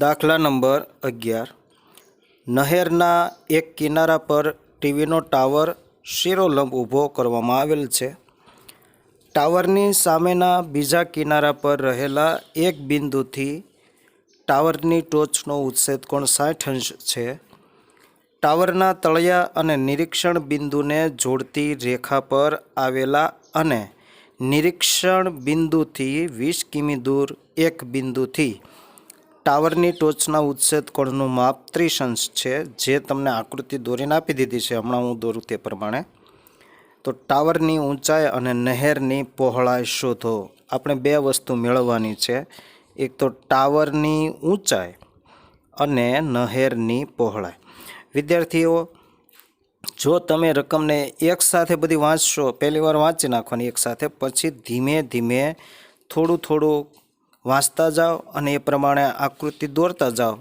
દાખલા નંબર 11. નહેરના એક કિનારા પર ટીવીનો ટાવર શિરોલંબ ઊભો કરવામાં આવેલ છે. ટાવરની સામેના બીજા કિનારા પર રહેલા એક બિંદુથી ટાવરની ટોચનો ઉચ્છેદ કોણ 60 અંશ છે. ટાવરના તળિયા અને નિરીક્ષણ બિંદુને જોડતી રેખા પર આવેલા અને નિરીક્ષણ બિંદુથી 20 કિમી દૂર એક બિંદુથી ટાવરની ટોચના ઉચ્છેદ કોણનું માપ 30 અંશ છે, જે તમને આકૃતિ દોરીને આપી દીધી છે. હમણાં હું દોરું તે પ્રમાણે. તો ટાવરની ઊંચાઈ અને નહેરની પહોળાઈ શોધો. આપણે બે વસ્તુ મેળવવાની છે, એક તો ટાવરની ઊંચાઈ અને નહેરની પહોળાઈ. વિદ્યાર્થીઓ, જો તમે રકમને એકસાથે બધી વાંચશો, પહેલી વાર વાંચી નાખવાની એકસાથે, પછી ધીમે ધીમે થોડું થોડું વાંચતા જાઓ અને એ પ્રમાણે આકૃતિ દોરતા જાઓ,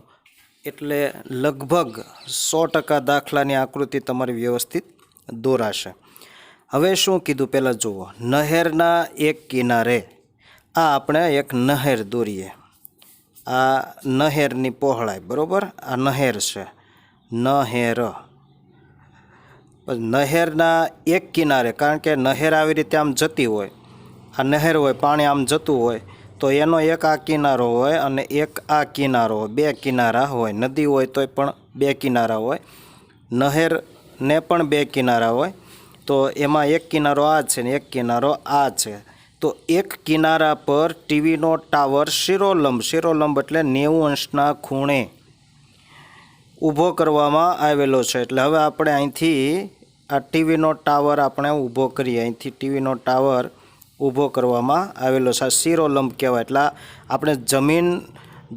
એટલે લગભગ 100% દાખલાની આકૃતિ તમારી વ્યવસ્થિત દોરાશે. હવે શું કીધું પહેલાં જુઓ. નહેરના એક કિનારે, આ આપણે એક નહેર દોરીએ. આ નહેરની પહોળાઈ, બરાબર, આ નહેર છે, નહેર. નહેરના એક કિનારે, કારણ કે નહેર આવી રીતે આમ જતી હોય, આ નહેર હોય, પાણી આમ જતું હોય, તો એનો એક આ કિનારો હોય અને એક આ કિનારો હોય, બે કિનારા હોય. નદી હોય તોય પણ બે કિનારા હોય, નહેરને પણ બે કિનારા હોય. તો એમાં એક કિનારો આ છે ને એક કિનારો આ છે. તો એક કિનારા પર ટીવીનો ટાવર શિરોલંબ એટલે 90 અંશના ખૂણે ઊભો કરવામાં આવેલો છે. એટલે હવે આપણે અહીંથી આ ટીવીનો ટાવર આપણે ઊભો કરીએ. અહીંથી ટીવીનો ટાવર ઊભો કરવામાં આવેલો છે. આ શિરોલંબ કહેવાય. એટલે આપણે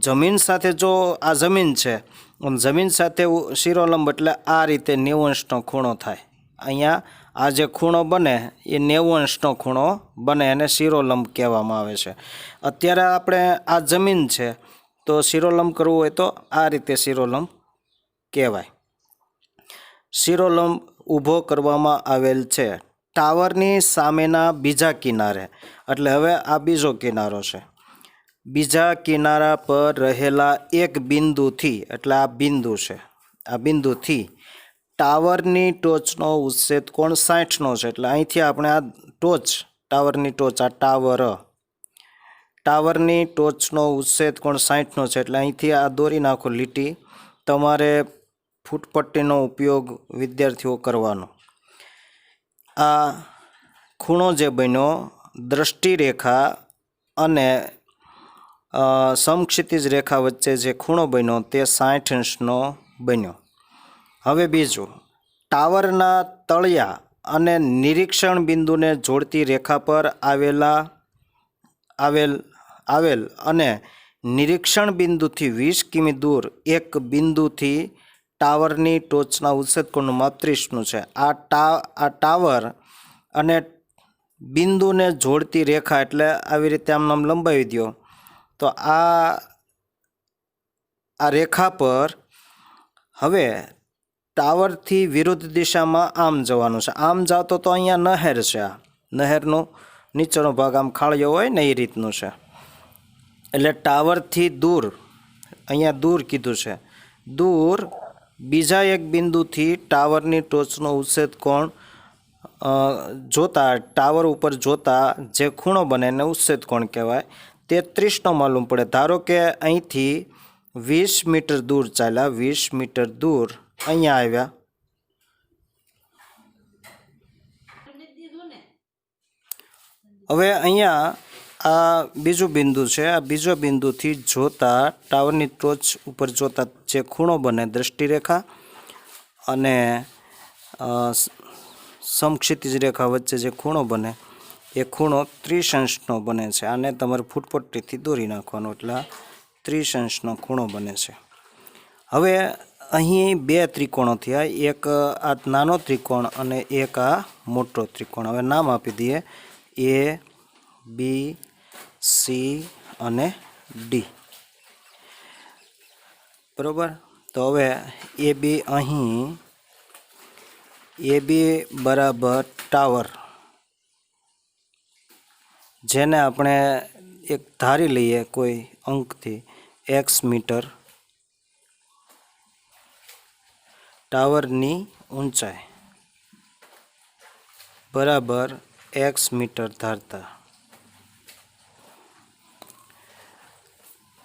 જમીન સાથે, જો આ જમીન છે, જમીન સાથે શિરોલંબ એટલે આ રીતે 90 અંશનો ખૂણો થાય. અહીંયા આ જે ખૂણો બને એ 90 અંશનો ખૂણો બને, એને શિરોલંબ કહેવામાં આવે છે. અત્યારે આપણે આ જમીન છે, તો શિરોલંબ કરવું હોય તો આ રીતે શિરોલંબ કહેવાય. શિરોલંબ ઊભો કરવામાં આવેલ છે ટાવરની સામેના બીજા કિનારે. એટલે હવે આ બીજો કિનારો છે. બીજા કિનારા પર રહેલા એક બિંદુથી, એટલે આ બિંદુ છે, આ બિંદુથી ટાવરની ટોચનો ઉચ્છેદ કોણ 60નો છે. એટલે અહીંથી આપણે આ ટોચ, ટાવરની ટોચ, આ ટાવરની ટોચનો ઉચ્છેદ કોણ 60નો છે. એટલે અહીંથી આ દોરી નાખો લીટી. તમારે ફૂટપટ્ટીનો ઉપયોગ વિદ્યાર્થીઓ કરવાનો. આ ખૂણો જે બન્યો, દ્રષ્ટિરેખા અને સમક્ષિતિજ રેખા વચ્ચે જે ખૂણો બન્યો તે 60 અંશનો બન્યો. હવે બીજું, ટાવરના તળિયા અને નિરીક્ષણ બિંદુને જોડતી રેખા પર આવેલ અને નિરીક્ષણ બિંદુથી 20 કિમી દૂર એક બિંદુથી ટાવરની ટોચના ઉચ્છેદ કોણનું માપ 30નું છે. આ ટાવર અને બિંદુને જોડતી રેખા, એટલે આવી રીતે આમ લંબાવી દો, તો આ રેખા પર હવે ટાવરથી વિરુદ્ધ દિશામાં આમ જવાનું છે. આમ જાવ તો અહીંયા નહેર છે. આ નહેરનો નીચેનો ભાગ આમ ખાળિયો હોય ને એ રીતનું છે. એટલે ટાવરથી દૂર, અહીંયા દૂર કીધું છે, દૂર બીજા એક બિંદુથી ટાવરની ટોચનો ઉચ્છેદ કોણ જોતા, ટાવર ઉપર જોતા જે ખૂણો બને એને ઉચ્છેદ કોણ કહેવાય. તે 30નો માલુમ પડે. ધારો કે અહીંથી 20 મીટર દૂર ચાલ્યા, 20 મીટર દૂર અહીંયા આવ્યા. હવે અહીંયા આ બીજું બિંદુ છે. આ બીજો બિંદુથી જોતા, ટાવરની ટોચ ઉપર જોતા જે ખૂણો બને, દ્રષ્ટિરેખા અને સમક્ષિતિજ રેખા વચ્ચે જે ખૂણો બને એ ખૂણો 30 અંશનો બને છે. આને તમારે ફૂટપટ્ટીથી દોરી નાખવાનો, એટલે 30 અંશનો ખૂણો બને છે. હવે અહીં બે ત્રિકોણો થયા, એક આ નાનો ત્રિકોણ અને એક આ મોટો ત્રિકોણ. હવે નામ આપી દઈએ A, B, C અને D. બરાબર. તો હવે એ બી અહીં એ બી બરાબર ટાવર, જેને આપણે એક ધારી લઈએ કોઈ અંકથી x મીટર ટાવરની ઊંચાઈ બરાબર x મીટર ધારતા.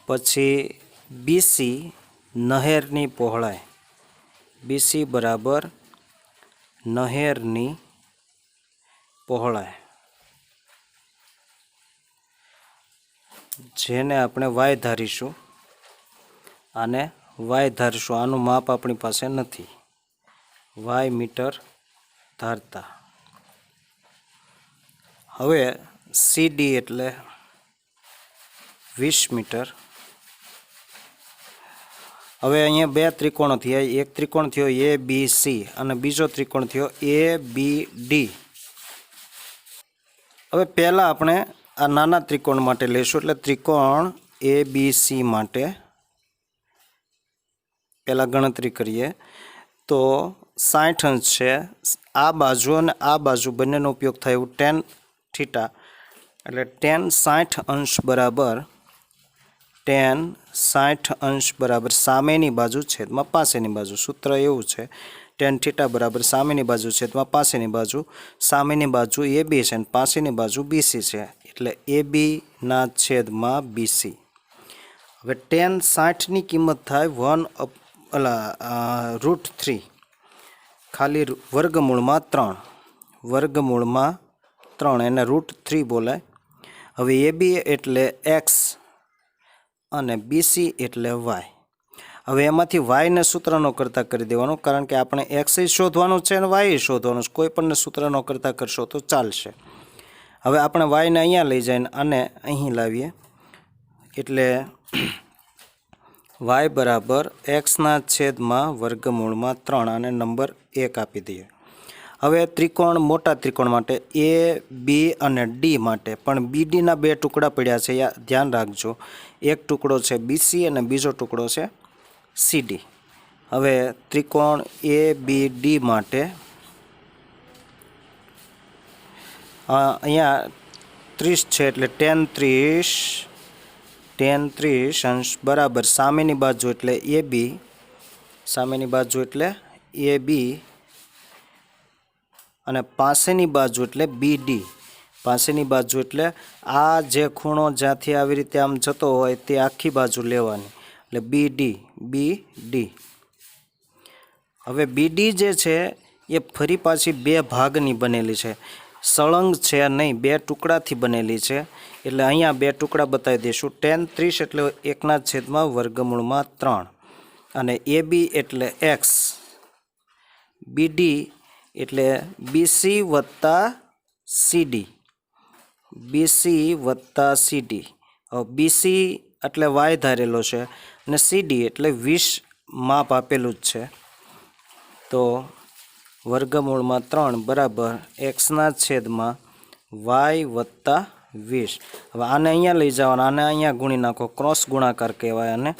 પછી બીસી નહેરની પહોળાઈ, બીસી બરાબર નહેરની પહોળાઈ, જેને આપણે વાય ધારીશું, આને વાય ધારીશું. આનું માપ આપણી પાસે નથી, વાય મીટર ધારતા. હવે સીડી એટલે 20 મીટર. હવે અહીંયા બે ત્રિકોણો થયા, એક ત્રિકોણ થયો એ બી સી અને બીજો ત્રિકોણ થયો એ બી ડી. હવે પહેલાં આપણે આ નાના ત્રિકોણ માટે લઈશું, એટલે ત્રિકોણ એ બી સી માટે પહેલાં ગણતરી કરીએ તો 60 અંશ છે. આ બાજુ અને આ બાજુ બંનેનો ઉપયોગ થાય એવું tan થીટા, એટલે tan 60 અંશ બરાબર tan 60 અંશ બરાબર સામેની બાજુ છેદમાં પાસેની બાજુ. સૂત્ર એવું છે tan થીટા બરાબર સામેની બાજુ છેદમાં પાસેની બાજુ. સામેની બાજુ એ બી છે અને પાસેની બાજુ બીસી છે, એટલે એ બીના છેદમાં બીસી. હવે tan 60ની કિંમત થાય √3, ખાલી વર્ગમૂળમાં 3, વર્ગમૂળમાં 3, એને √3 બોલાય. હવે એ બી એટલે x અને બીસી એટલે વાય. હવે એમાંથી વાયને સૂત્રનો કરતા કરી દેવાનું, કારણ કે આપણે એક્સ શોધવાનું છે અને વાય શોધવાનું છે. કોઈ પણને સૂત્રનો કરતા કરશો તો ચાલશે. હવે આપણે વાયને અહીંયા લઈ જઈને આને અહીં લાવીએ, એટલે વાય બરાબર એક્સના છેદમાં વર્ગમૂળમાં 3, અને નંબર 1 આપી દઈએ. હવે ત્રિકોણ, મોટા ત્રિકોણ માટે એ બી અને ડી માટે પણ બીડીના બે ટુકડા પડ્યા છે, ધ્યાન રાખજો. એક ટુકડો છે બીસી અને બીજો ટુકડો છે સીડી. હવે ત્રિકોણ એ બી ડી માટે અહીંયા 30 છે, એટલે tan 30 અંશ બરાબર સામેની બાજુ એટલે એ બી, સામેની બાજુ એટલે એ બી અને પાસેની બાજુ એટલે બી ડી. પાસેની બાજુ એટલે આ જે ખૂણો જ્યાંથી આવી રીતે આમ જતો હોય તે આખી બાજુ લેવાની, એટલે બી ડી. હવે બી ડી જે છે એ ફરી પાછી બે ભાગની બનેલી છે, સળંગ છે નહીં, બે ટુકડાથી બનેલી છે. એટલે અહીંયા બે ટુકડા બતાવી દઈશું. tan 30 એટલે 1/3 અને એ બી એટલે એક્સ, બી ડી એટલે બીસી વત્તા સીડી, બીસી વત્તા સીડી. હવે બીસી એટલે વાય ધારેલો છે અને સીડી એટલે 20 માપ આપેલું જ છે. તો વર્ગમૂળમાં 3 બરાબર એક્સના છેદમાં વાય વત્તા 20. હવે આને અહીંયા લઈ જવાના, આને અહીંયા ગુણી નાખો, ક્રોસ ગુણાકાર કહેવાય આને.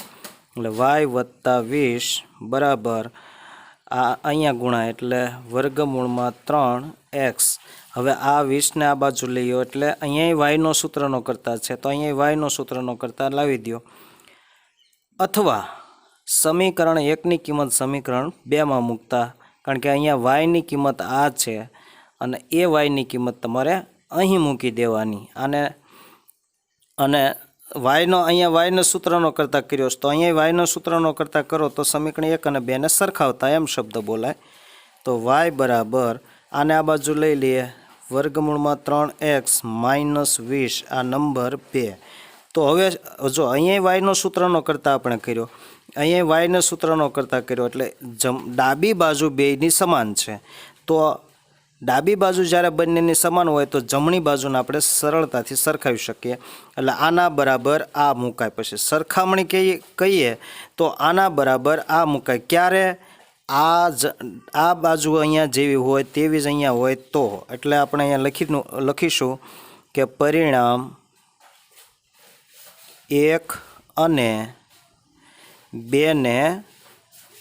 એટલે વાય વત્તા 20 બરાબર આ અહીંયા ગુણાય એટલે વર્ગમૂળમાં 3x. હવે આ 20ને આ બાજુ લઈએ એટલે અહીંયા વાયનો સૂત્રનો કરતા છે, તો અહીંયા વાયનો સૂત્રનો કરતા લાવી દો. અથવા સમીકરણ 1ની કિંમત સમીકરણ 2માં મૂકતા, કારણ કે અહીંયા વાયની કિંમત આ છે અને એ વાયની કિંમત તમારે અહીં મૂકી દેવાની. અને વાયનો અહીંયા વાયનો સૂત્રનો કરતા કર્યો છે, તો અહીંયા વાયનો સૂત્રનો કરતા કરો તો સમીકરણ 1 અને 2ને સરખાવતા એમ શબ્દ બોલાય. તો વાય બરાબર આને આ બાજુ લઈ લઈએ, વર્ગમૂળમાં 3x માઇનસ 20, આ નંબર 2. તો હવે જો અહીંયા વાયનો સૂત્રનો કરતા આપણે કર્યો, અહીંયા વાયનો સૂત્રનો કરતા કર્યો, એટલે ડાબી બાજુ બેયની સમાન છે. તો ડાબી બાજુ જ્યારે બંનેની સમાન હોય તો જમણી બાજુને આપણે સરળતાથી સરખાવી શકીએ. એટલે આના બરાબર આ મુકાય. પછી સરખામણી કહીએ તો આના બરાબર આ મુકાય. ક્યારે? આ બાજુ અહીંયા જેવી હોય તેવી જ અહીંયા હોય તો. એટલે આપણે અહીંયા લખીશું કે પરિણામ 1 અને બેને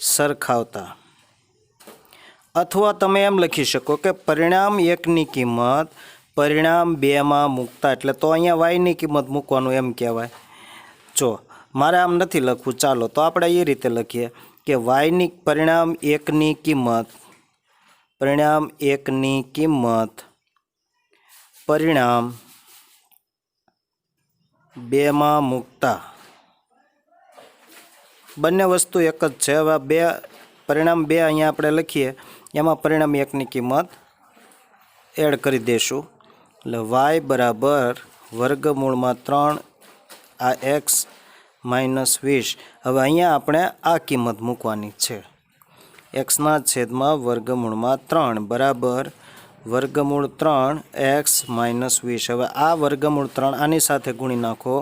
સરખાવતા. અથવા તમે એમ લખી શકો કે પરિણામ 1ની કિંમત પરિણામ 2માં મૂકતા, એટલે તો અહીંયા વાયની કિંમત મૂકવાનું એમ કહેવાય. જો મારે આમ નથી લખવું, ચાલો તો આપણે એ રીતે લખીએ કે વાયની પરિણામ 1ની કિંમત પરિણામ 1ની કિંમત પરિણામ 2માં મૂકતા. બંને વસ્તુ એક જ છે. હવે બે પરિણામ 2 અહીંયા આપણે લખીએ, એમાં પરિણામ 1ની કિંમત એડ કરી દઈશું. એટલે વાય બરાબર વર્ગમૂળમાં 3 આ x માઇનસ 20. હવે અહીંયા આપણે આ કિંમત મૂકવાની છે, એક્સના છેદમાં વર્ગમૂળમાં 3 બરાબર વર્ગમૂળ 3 x માઇનસ 20. હવે આ વર્ગમૂળ 3 આની સાથે ગુણી નાખો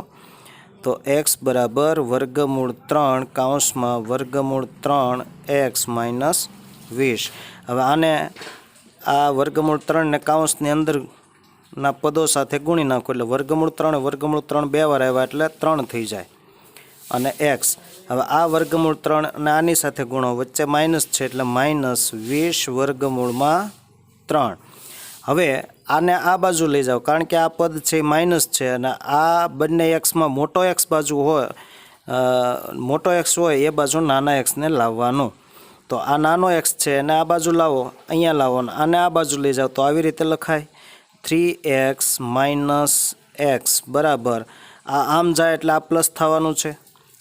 તો x બરાબર વર્ગમૂળ 3 કૌંસમાં વર્ગમૂળ 3 x માઇનસ 20. હવે આને આ વર્ગમૂળ 3ને કૌંસની અંદરના પદો સાથે ગુણી નાખો એટલે વર્ગમૂળ 3 બે વાર આવ્યા એટલે 3 થઈ જાય અને x. હવે આ વર્ગમૂળ 3 અને આની સાથે ગુણો, વચ્ચે માઇનસ છે એટલે માઇનસ 20 વર્ગમૂળમાં 3. હવે આને આ બાજુ લઈ જાઓ, કારણ કે આ પદ છે માઇનસ છે અને આ બંને એક્સમાં મોટો એક્સ બાજુ હોય, મોટો એક્સ હોય એ બાજુ નાના એક્સને લાવવાનું. તો આ નાનો એક્સ છે અને આ બાજુ લાવો, અહીંયા લાવો અને આને આ બાજુ લઈ જાઓ તો આવી રીતે લખાય 3x માઇનસ x બરાબર આ આમ જાય એટલે આ પ્લસ થવાનું છે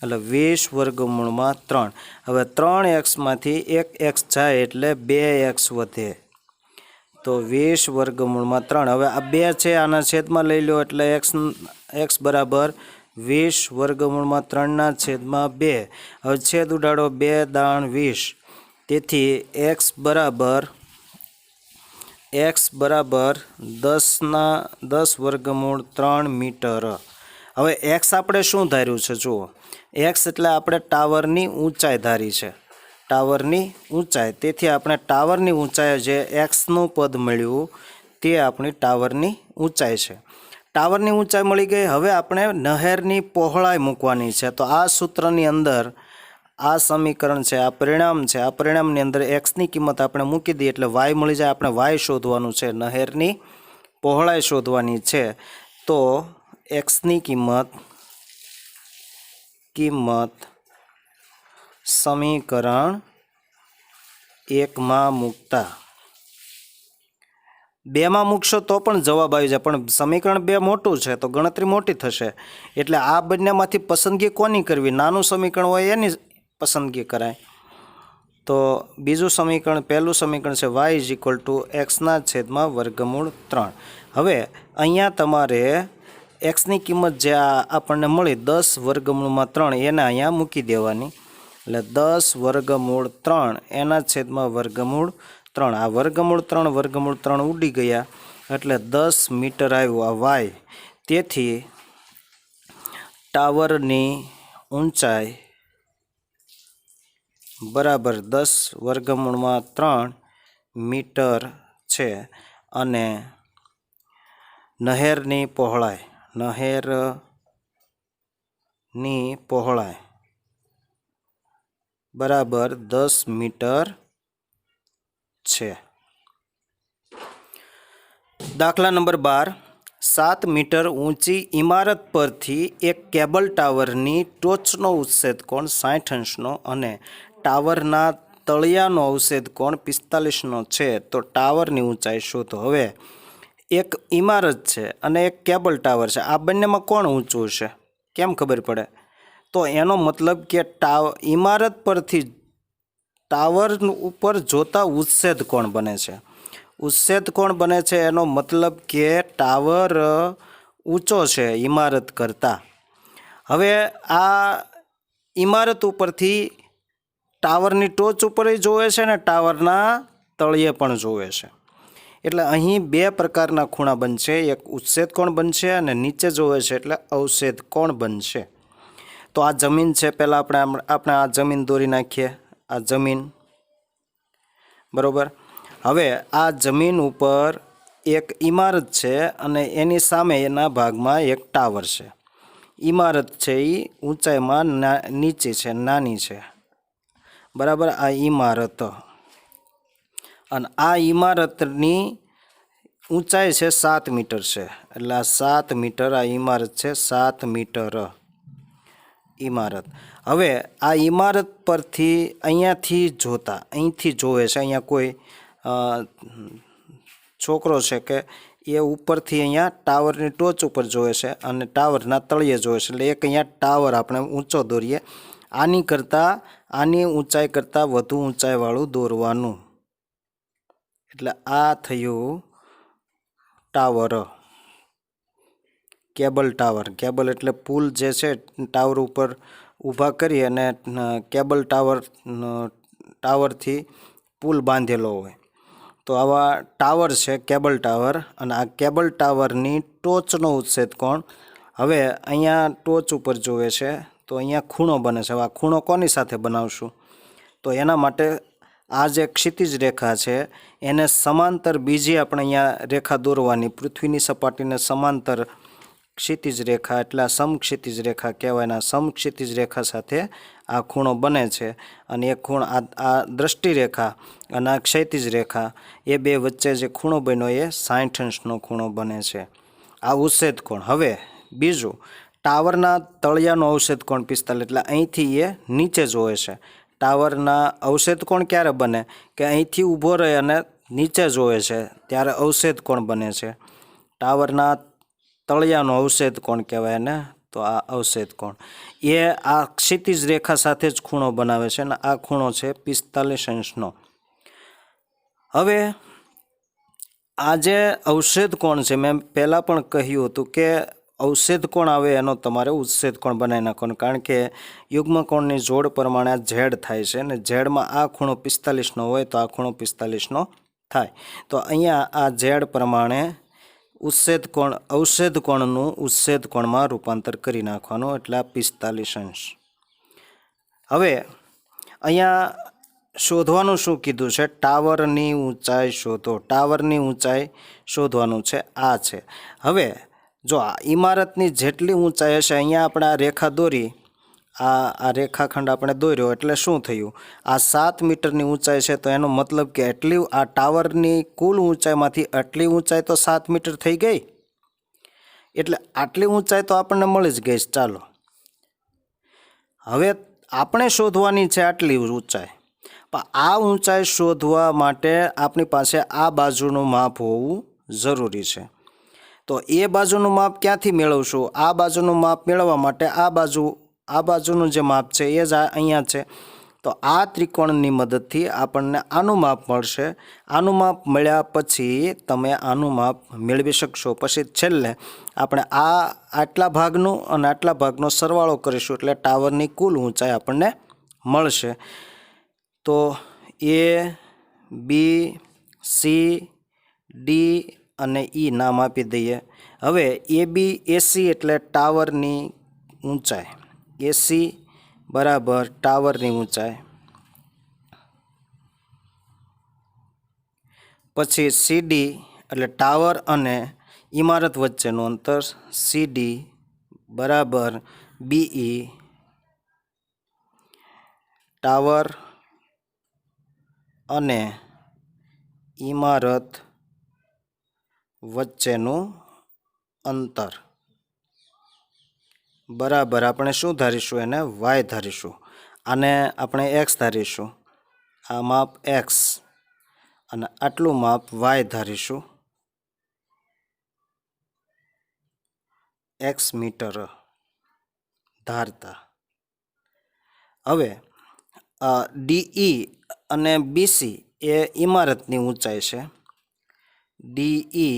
એટલે 20 વર્ગમૂળમાં 3. હવે 3xમાંથી 1x જાય એટલે 2x વધે તો 20 વર્ગમૂળમાં 3. હવે આ 2 છે આના છેદમાં લઈ લો એટલે x બરાબર 20 વર્ગમૂળમાં 3ના છેદમાં 2. હવે છેદ ઉડાડો, 2 દાણ 20. તેથી x બરાબર 10 વર્ગમૂળ 3 મીટર. હવે x આપણે શું ધાર્યું છે જુઓ, x એટલે આપણે ટાવરની ઊંચાઈ ધારી છે, ટાવરની ઊંચાઈ. તેથી આપણે ટાવરની ઊંચાઈ જે એક્સનું પદ મળ્યું તે આપણી ટાવરની ઊંચાઈ છે. ટાવરની ઊંચાઈ મળી ગઈ. હવે આપણે નહેરની પહોળાઈ મૂકવાની છે. તો આ સૂત્રની અંદર આ સમીકરણ છે, આ પરિણામ છે, આ પરિણામની અંદર એક્સની કિંમત આપણે મૂકી દઈએ એટલે વાય મળી જાય. આપણે વાય શોધવાનું છે, નહેરની પહોળાઈ શોધવાની છે. તો એક્સની કિંમત સમીકરણ 1માં મૂકતા. 2માં મૂકશો તો પણ જવાબ આવી જાય, પણ સમીકરણ 2 મોટું છે તો ગણતરી મોટી થશે. એટલે આ બંનેમાંથી પસંદગી કોની કરવી? નાનું સમીકરણ હોય એની પસંદગી કરાય. તો બીજું સમીકરણ, પહેલું સમીકરણ છે y ઇઝ ઇક્વલ ટુ એક્સના છેદમાં વર્ગમૂળ 3. હવે અહીંયા તમારે એક્સની કિંમત જે આપણને મળી 10 વર્ગમૂળમાં 3 એને અહીંયા મૂકી દેવાની. એટલે 10 વર્ગમૂળ 3 એના છેદમાં વર્ગમૂળ 3. આ વર્ગમૂળ 3 ઉડી ગયા એટલે 10 મીટર આવ્યું આ વાય. તેથી ટાવરની ઊંચાઈ બરાબર 10 વર્ગમૂળમાં 3 મીટર છે અને નહેરની પહોળાઈ બરાબર 10 મીટર છે. દાખલા નંબર 12. 7 મીટર ઊંચી ઇમારત પરથી એક કેબલ ટાવરની ટોચનો ઉચ્છેદ કોણ 60 અંશનો અને ટાવરના તળિયાનો અવછેદ કોણ 45નો છે. તો ટાવરની ઊંચાઈ શોધો. હવે એક ઇમારત છે અને એક કેબલ ટાવર છે, આ બંનેમાં કોણ ઊંચું છે કેમ ખબર પડે? તો એનો મતલબ કે ઇમારત પરથી ટાવર ઉપર જોતા ઉચ્છેદ કોણ બને છે. ઉચ્છેદ કોણ બને છે એનો મતલબ કે ટાવર ઊંચો છે ઇમારત કરતાં. હવે આ ઇમારત ઉપરથી ટાવરની ટોચ ઉપર જોવે છે ને ટાવરના તળિયે પણ જોવે છે. એટલે અહીં બે પ્રકારના ખૂણા બનશે, એક ઉચ્છેદ કોણ બનશે અને નીચે જોવે છે એટલે અવછેદ કોણ બનશે. તો આ જમીન છે, પહેલાં આપણે આ જમીન દોરી નાખીએ, આ જમીન બરાબર. હવે આ જમીન ઉપર એક ઇમારત છે અને એની સામે એના ભાગમાં એક ટાવર છે. ઇમારત છે એ ઊંચાઈમાં નીચી છે, નાની છે, બરાબર. આ ઇમારત, અને આ ઇમારતની ઊંચાઈ છે 7 મીટર છે, એટલે આ 7 મીટર આ ઇમારત છે, 7 મીટર ઇમારત. હવે આ ઇમારત પરથી અહીંયાથી જોતા, અહીંથી જોવે છે, અહીંયા કોઈ છોકરો છે કે એ ઉપરથી અહીંયા ટાવરની ટોચ ઉપર જોવે છે અને ટાવરના તળિયે જોવે છે, એટલે એક અહીંયા ટાવર આપણે ઊંચો દોરીએ. આની ઊંચાઈ કરતાં વધુ ઊંચાઈવાળું દોરવાનું, એટલે આ થયું ટાવર, કેબલ ટાવર. કેબલ એટલે પુલ જે છે, ટાવર ઉપર ઊભા કરી અને કેબલ ટાવરથી પુલ બાંધેલો હોય, તો આવા ટાવર છે, કેબલ ટાવર. અને આ કેબલ ટાવરની ટોચનો ઉચ્છેદ કોણ, હવે અહીંયા ટોચ ઉપર જોવે છે તો અહીંયા ખૂણો બને છે. હવે આ ખૂણો કોની સાથે બનાવશું, તો એના માટે આ જે ક્ષિતિજ રેખા છે એને સમાંતર બીજી આપણે અહીંયા રેખા દોરવાની, પૃથ્વીની સપાટીને સમાંતર ક્ષિતિજ રેખા, એટલે સમક્ષિતિજ રેખા કહેવાય. સમક્ષિતિજ રેખા સાથે આ ખૂણો બને છે, અને એ ખૂણ આ દ્રષ્ટિ રેખા અને આ ક્ષિતિજ રેખા એ બે વચ્ચે જે ખૂણો બન્યો એ 60 અંશનો ખૂણો બને છે. આ ઉચ્છેદ કોણ. હવે બીજું, ટાવરના તળિયાનો અવક્ષેદ કોણ 45, એટલે અહીંથી એ નીચે જોવે છે. ટાવરના અવક્ષેદ કોણ ક્યારે બને કે અહીંથી ઊભો રહે અને નીચે જોવે છે ત્યારે અવક્ષેદ કોણ બને છે. ટાવરના તળિયાનો અવક્ષેદ કોણ કહેવાય ને, તો આ અવક્ષેદ કોણ એ આ ક્ષિતિજ રેખા સાથે જ ખૂણો બનાવે છે, અને આ ખૂણો છે 45 અંશનો. હવે આ જે અવક્ષેદ કોણ છે, મેં પહેલાં પણ કહ્યું હતું કે અવક્ષેદ કોણ આવે એનો તમારે ઉચ્છેદ કોણ બનાવી નાખવાનો, કારણ કે યુગ્મ કોણની જોડ પ્રમાણે આ ઝેડ થાય છે, અને ઝેડમાં આ ખૂણો 45નો હોય તો આ ખૂણો 45નો થાય. તો અહીંયા આ ઝેડ પ્રમાણે અવક્ષેદ કોણનું ઉચ્છેદ કોણમાં રૂપાંતર કરી નાખવાનું, એટલે આ 45 અંશ. હવે અહીંયા શોધવાનું શું કીધું છે, ટાવરની ઊંચાઈ શોધો. ટાવરની ઊંચાઈ શોધવાનું છે, આ છે. હવે જો આ ઇમારતની જેટલી ઊંચાઈ હશે, અહીંયા આપણે આ રેખા દોરી, આ રેખાખંડ આપણે દોર્યો, એટલે શું થયું, આ 7 મીટરની ઊંચાઈ છે, તો એનો મતલબ કે એટલી આ ટાવરની કુલ ઊંચાઈમાંથી આટલી ઊંચાઈ તો 7 મીટર થઈ ગઈ, એટલે આટલી ઊંચાઈ તો આપણને મળી જ ગઈ. ચાલો હવે આપણે શોધવાની છે આટલી ઊંચાઈ, પણ આ ઊંચાઈ શોધવા માટે આપણી પાસે આ બાજુનું માપ હોવું જરૂરી છે. તો એ બાજુનું માપ ક્યાંથી મેળવશું, આ બાજુનું માપ મેળવવા માટે આ બાજુનું જે માપ છે એ જ અહીંયા છે. તો આ ત્રિકોણની મદદથી આપણને આનું માપ મળશે. આનું માપ મળ્યા પછી તમે આનું માપ મેળવી શકશો. પછી છેલ્લે આપણે આટલા ભાગનું અને આટલા ભાગનો સરવાળો કરીશું, એટલે ટાવરની કુલ ઊંચાઈ આપણને મળશે. તો A, B, C, D અને E નામ આપી દઈએ. હવે AC એટલે ટાવરની ઊંચાઈ, AC બરાબર ટાવરની ઊંચાઈ. પછી CD એટલે ટાવર અને ઇમારત વચ્ચેનું અંતર, CD બરાબર BE ટાવર અને ઇમારત વચ્ચેનું અંતર બરાબર આપણે શું ધારીશું, એને y ધારીશું, આને આપણે x ધારીશું. આ માપ x અને આટલું માપ y ધારીશું, x મીટર ધારતા. હવે DE અને BC એ ઇમારતની ઊંચાઈ છે. DE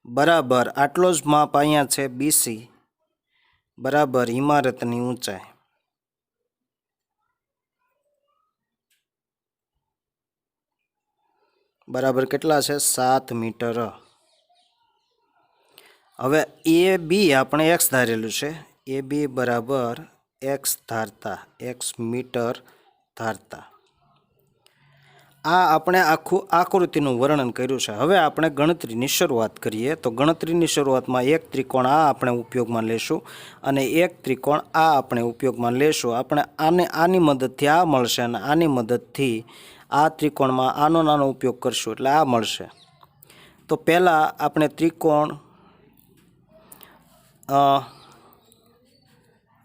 બરાબર આટલો જ માપ અહીંયા છે, BC બરાબર ઇમારતની ઊંચાઈ. બરાબર કેટલા છે, 7 મીટર. હવે AB આપણે x ધારેલું છે, AB બરાબર x ધારતા, x મીટર ધારતા. આ આપણે આખું આકૃતિનું વર્ણન કર્યું છે। હવે આપણે ગણતરીની શરૂઆત કરીએ। તો ગણતરીની શરૂઆતમાં એક ત્રિકોણ આ આપણે ઉપયોગમાં લેશું અને એક ત્રિકોણ આ આપણે ઉપયોગમાં લેશું। આપણે આની મદદથી આ મળશે અને આની મદદથી આ ત્રિકોણમાં આનો નાનો ઉપયોગ કરશું એટલે આ મળશે। તો પહેલાં આપણે ત્રિકોણ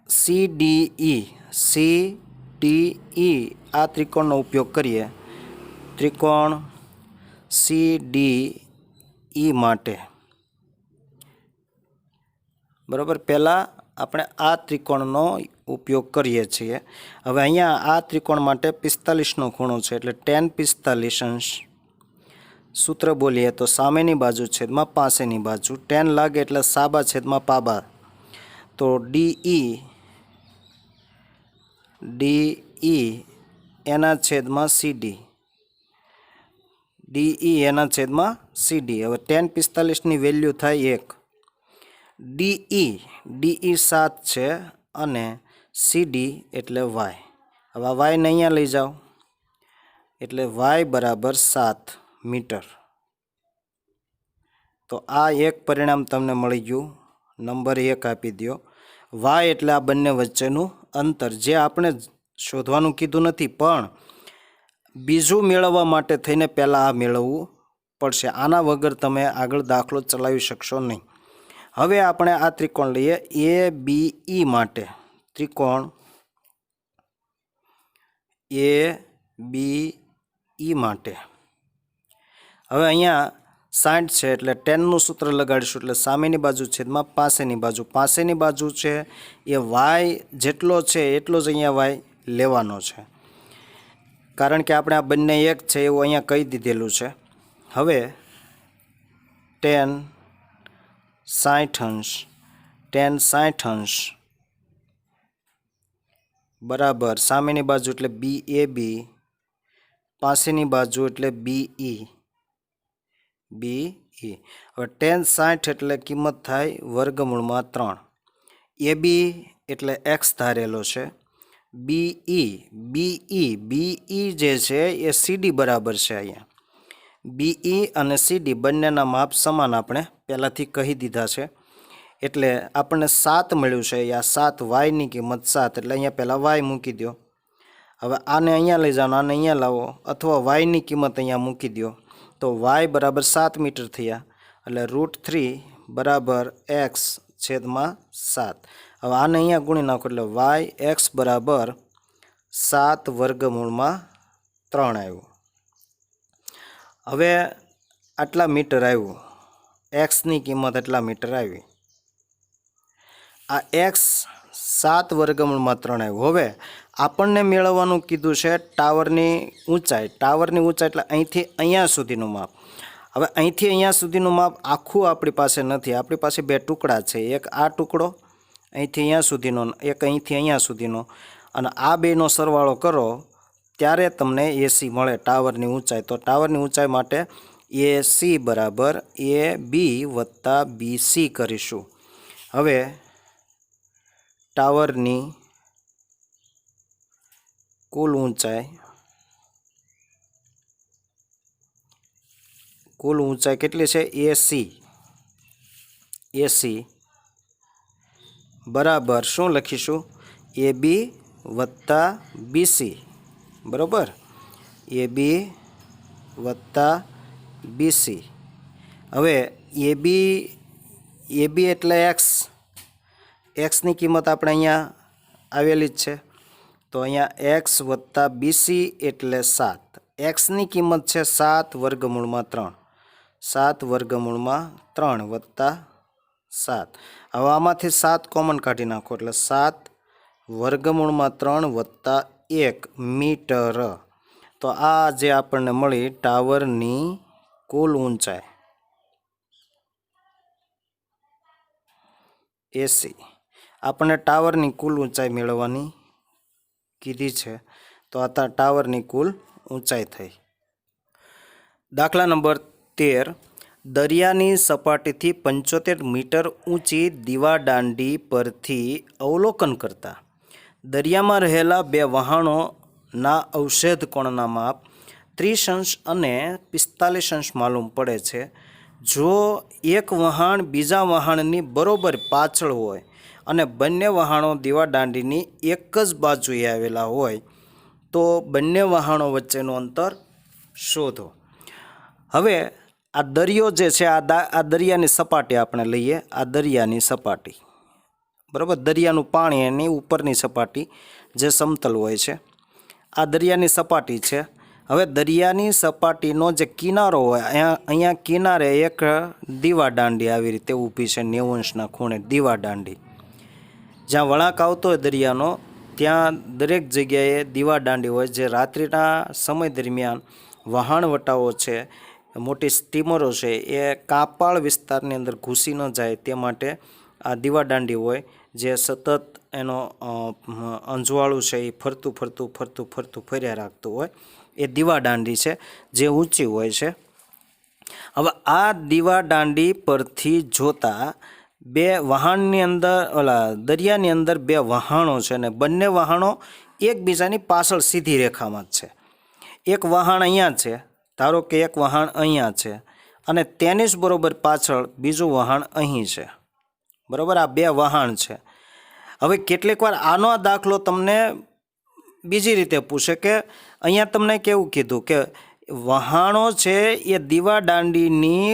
CDE આ ત્રિકોણનો ઉપયોગ કરીએ। ત્રિકોણ CDE માટે બરાબર પહેલાં આપણે આ ત્રિકોણનો ઉપયોગ કરીએ છીએ। હવે અહીંયા આ ત્રિકોણ માટે 45નો ખૂણો છે એટલે tan 45 અંશ। સૂત્ર બોલીએ તો સામેની બાજુ છેદમાં પાસેની બાજુ, tan લાગે એટલે સાબા છેદમાં પાબા। તો DE એના છેદમાં CD, DE એના છેદમાં CD। હવે tan 45ની વેલ્યુ થાય 1। DE 7 છે અને CD એટલે y। હવે આ y ને અહીંયા લઈ જાઓ એટલે y બરાબર 7 મીટર। તો આ એક પરિણામ તમને મળી ગયું, નંબર 1 આપી દો। y એટલે આ બંને વચ્ચેનું અંતર, જે આપણે શોધવાનું કીધું નથી પણ બીજું મેળવવા માટે થઈને પહેલાં આ મેળવવું પડશે। આના વગર તમે આગળ દાખલો ચલાવી શકશો નહીં। હવે આપણે આ ત્રિકોણ લઈએ ABE માટે। ત્રિકોણ ABE માટે હવે અહીંયા 60 છે એટલે 10નું સૂત્ર લગાડીશું એટલે સામેની બાજુ છેદમાં પાસેની બાજુ। પાસેની બાજુ છે એ y જેટલો છે એટલો જ અહીંયા y લેવાનો છે, કારણ કે આપણે આ બંને એક છે એવું અહીંયા કહી દીધેલું છે। હવે tan 60 અંશ બરાબર સામેની બાજુ એટલે BAB, પાસેની બાજુ એટલે BE। હવે tan 60 એટલે કિંમત થાય વર્ગમૂળમાં 3। AB એટલે x ધારેલો છે। BE જે છે એ CD બરાબર છે। અહીંયા BE અને CD બંનેના માપ સમાન આપણે પહેલાંથી કહી દીધા છે એટલે આપણને 7 મળ્યું છે। આ 7 yની કિંમત 7 એટલે અહીંયા પહેલાં y મૂકી દો। હવે આને અહીંયા લઈ જાઓ, આને અહીંયા લાવો અથવા yની કિંમત અહીંયા મૂકી દો તો y બરાબર 7 મીટર થયા એટલે √3 બરાબર x છેદમાં 7। હવે આને અહીંયા ગુણી નાખો એટલે yx બરાબર 7 વર્ગમૂળમાં 3 આવ્યું। હવે આટલા મીટર આવ્યું, એક્સની કિંમત એટલા મીટર આવી। આ એક્સ 7 વર્ગમૂળમાં 3 આવ્યું। હવે આપણને મેળવવાનું કીધું છે ટાવરની ઊંચાઈ। ટાવરની ઊંચાઈ એટલે અહીંથી અહીંયા સુધીનું માપ। હવે અહીંથી અહીંયા સુધીનું માપ આખું આપણી પાસે નથી, આપણી પાસે 2 ટુકડા છે। એક આ ટુકડો અહીંથી અહીંયા સુધીનો, એક અહીંથી અહીંયા સુધીનો, અને આ બેનો સરવાળો કરો ત્યારે તમને AC મળે ટાવરની ઊંચાઈ। તો ટાવરની ઊંચાઈ માટે AC બરાબર AB વત્તા BC કરીશું। હવે ટાવરની કુલ ઊંચાઈ કેટલી છે? AC બરાબર શું લખીશું? AB વત્તા BC બરાબર, AB વત્તા BC। હવે AB એટલે એક્સની કિંમત આપણે અહીંયા આવેલી જ છે તો અહીંયા x વત્તા BC એટલે 7। એક્સની કિંમત છે 7 વર્ગમૂળમાં 3, 7 વર્ગમૂળમાં 3 વત્તા 7। હવે આમાંથી 7 કોમન કાઢી નાખો એટલે 7 વર્ગમૂળમાં 3 વત્તા 1 મીટર। તો આ જે આપણને મળી ટાવરની કુલ ઊંચાઈ AC। આપણને ટાવરની કુલ ઊંચાઈ મેળવવાની કીધી છે તો આ ટાવરની કુલ ઊંચાઈ થઈ। દાખલા નંબર 13, દરિયાની સપાટીથી 75 મીટર ઊંચી દીવાદાંડી પરથી અવલોકન કરતા દરિયામાં રહેલા 2 વહાણોના અવશેષ કોણના માપ 30 અંશ અને 45 અંશ માલુમ પડે છે। જો એક વહાણ બીજા વહાણની બરોબર પાછળ હોય અને બંને વહાણો દીવાદાંડીની એક જ બાજુએ આવેલા હોય તો બંને વહાણો વચ્ચેનું અંતર શોધો। હવે આ દરિયો જે છે આ દરિયાની સપાટી આપણે લઈએ। આ દરિયાની સપાટી, બરાબર, દરિયાનું પાણી એની ઉપરની સપાટી જે સમતલ હોય છે, આ દરિયાની સપાટી છે। હવે દરિયાની સપાટીનો જે કિનારો હોય, અહીંયા કિનારે એક દીવાદાંડી આવી રીતે ઊભી છે 90 અંશના ખૂણે દીવાદાંડી। જ્યાં વળાંક આવતો હોય દરિયાનો ત્યાં દરેક જગ્યાએ દીવાદાંડી હોય, જે રાત્રિના સમય દરમિયાન વહાણવટાઓ છે, મોટી સ્ટીમરો છે, એ કાપાળ વિસ્તારની અંદર ઘૂસી ન જાય તે માટે આ દીવાદાંડી હોય, જે સતત એનો અંજવાળું છે એ ફરતું ફર્યા રાખતું હોય, એ દીવાદાંડી છે જે ઊંચી હોય છે। હવે આ દીવાદાંડી પરથી જોતા બે વહાણની અંદર દરિયાની અંદર બે વહાણો છે ને બંને વહાણો એકબીજાની પાછળ સીધી રેખામાં જ છે। એક વહાણ અહીંયા છે, ધારો કે એક વહાણ અહીંયા છે અને તેની જ બરોબર પાછળ બીજું વહાણ અહીં છે, બરાબર, આ બે વહાણ છે। હવે કેટલીક વાર આનો દાખલો તમને બીજી રીતે પૂછે કે અહીંયા તમને કેવું કીધું કે વહાણો છે એ દીવાદાંડીની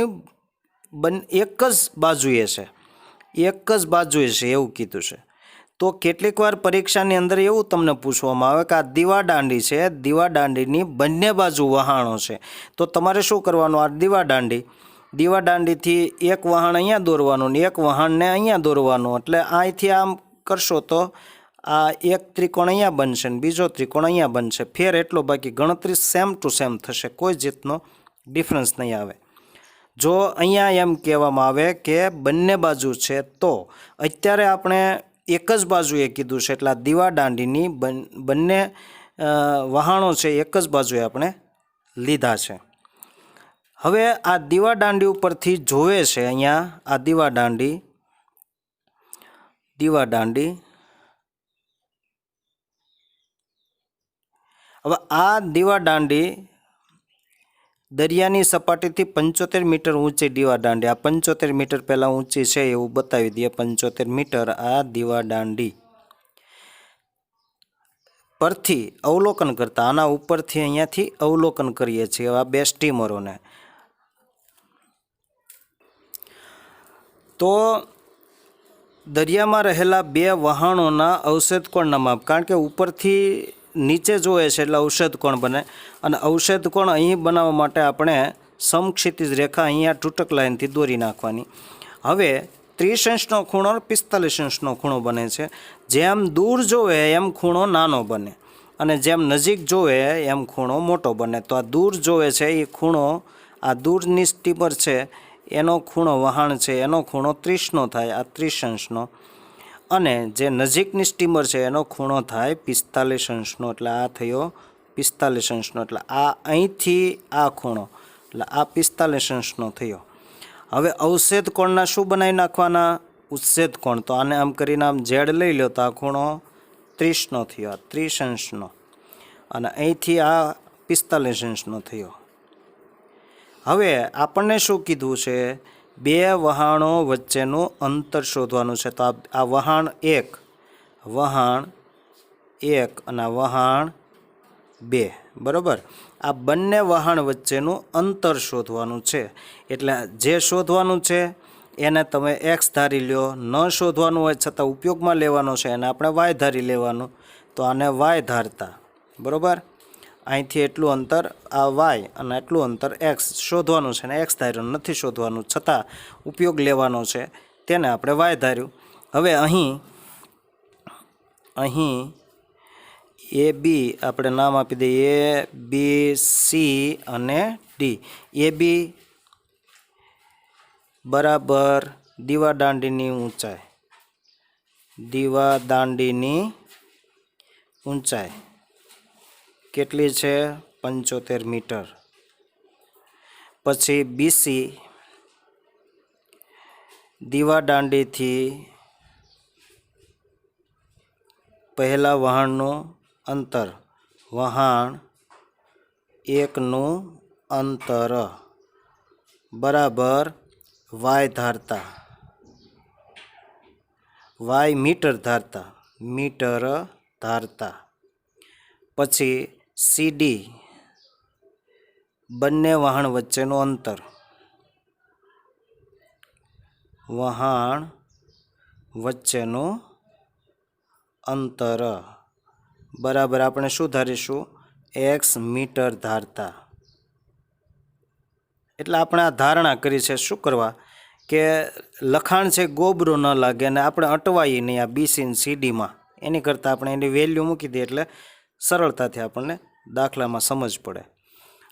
એક જ બાજુએ છે, એવું કીધું છે। તો કેટલીક વાર પરીક્ષાની અંદર એવું તમને પૂછવામાં આવે કે આ દીવાદાંડી છે, દીવાદાંડીની બંને બાજુ વહાણો છે, તો તમારે શું કરવાનું? આ દીવાદાંડીથી એક વહાણ અહીંયા દોરવાનું ને એક વહાણને અહીંયા દોરવાનું, એટલે અહીંથી આમ કરશો તો આ એક ત્રિકોણ અહીંયા બનશે ને બીજો ત્રિકોણ અહીંયા બનશે। ફેર એટલો, બાકી ગણતરી સેમ ટુ સેમ થશે, કોઈ જાતનો ડિફરન્સ નહીં આવે। જો અહીંયા એમ કહેવામાં આવે કે બંને બાજુ છે તો અત્યારે આપણે એક જ બાજુએ કીધું છે, એટલે આ દીવાદાંડીની બંને વહાણો છે એક જ બાજુએ આપણે લીધા છે। હવે આ દીવાદાંડી ઉપરથી જોવે છે, અહીંયા આ દીવાદાંડી હવે આ દીવાદાંડી દરિયાની સપાટીથી 75 મીટર ઊંચી દીવાદાંડી, આ 75 મીટર પહેલાં ઊંચી છે એવું બતાવી દઈએ। 75 મીટર આ દીવાદાંડી પરથી અવલોકન કરતા, આના ઉપરથી અહીંયાથી અવલોકન કરીએ છીએ આ બે સ્ટીમરોને, તો દરિયામાં રહેલા બે વહાણોના અવક્ષેપ કોણના માપ, કારણ કે ઉપરથી નીચે જોવે છે એટલે અવક્ષેપ કોણ બને, અને અવક્ષેપ કોણ અહીં બનાવવા માટે આપણે સમક્ષિતિજ રેખા અહીંયા તૂટક લાઇનથી દોરી નાખવાની। હવે 30 અંશનો ખૂણો 45 અંશનો ખૂણો બને છે। જેમ દૂર જોવે એમ ખૂણો નાનો બને અને જેમ નજીક જોવે એમ ખૂણો મોટો બને। તો આ દૂર જોવે છે એ ખૂણો, આ દૂરની સ્ટીમર છે એનો ખૂણો, વહાણ છે એનો ખૂણો 30નો થાય, આ 30 અંશનો, અને જે નજીકની સ્ટીમર છે એનો ખૂણો થાય 45 અંશનો, એટલે આ થયો 45 અંશનો, એટલે આ અહીંથી આ ખૂણો, એટલે આ 45 અંશનો થયો। હવે અવક્ષેપ કોણના શું બનાવી નાખવાના? ઉચ્છેદ કોણ। તો આને આમ કરીને આમ ઝેડ લઈ લો તો આ ખૂણો 30નો થયો, આ 30 અંશનો, અને અહીંથી આ 45 અંશનો થયો। હવે આપણને શું કીધું છે? બે વહાણો વચ્ચેનું અંતર શોધવાનું છે। તો આ વહાણ એક અને આ વહાણ બે, બરાબર, આ બંને વહાણ વચ્ચેનું અંતર શોધવાનું છે। એટલે જે શોધવાનું છે એને તમે એક્સ ધારી લ્યો, ન શોધવાનું હોય છતાં ઉપયોગમાં લેવાનો છે એને આપણે વાય ધારી લેવાનું, તો આને વાય ધારતા, બરાબર, અહીંથી એટલું અંતર આ વાય અને એટલું અંતર એક્સ શોધવાનું છે, ને એક્સ ધાર્યું નથી શોધવાનું છતાં ઉપયોગ લેવાનો છે, તેને આપણે વાય ધાર્યું। હવે અહીં એ બી આપણે નામ આપી દઈએ, એ બી સી અને ડી। એ બી બરાબર દીવાદાંડીની ઊંચાઈ કેટલી છે? 75 મીટર। પછી બીસી દીવાદાંડીથી પહેલા વહાણનું અંતર, વહાણ એકનું અંતર બરાબર વાય ધારતા, વાય મીટર ધારતા. પછી CD બંને વહાણ વચ્ચેનું અંતર, વહાણ વચ્ચેનું અંતર બરાબર આપણે શું ધારીશું? x મીટર ધારતા. એટલે આપણે આ ધારણા કરી છે. શું કરવા કે લખાણ છે ગોબરું ન લાગે અને આપણે અટવાઈએ નહીં આ BC અને CDમાં. એની કરતાં આપણે એની વેલ્યુ મૂકી દઈએ એટલે સરળતાથી આપણને દાખલામાં સમજ પડે.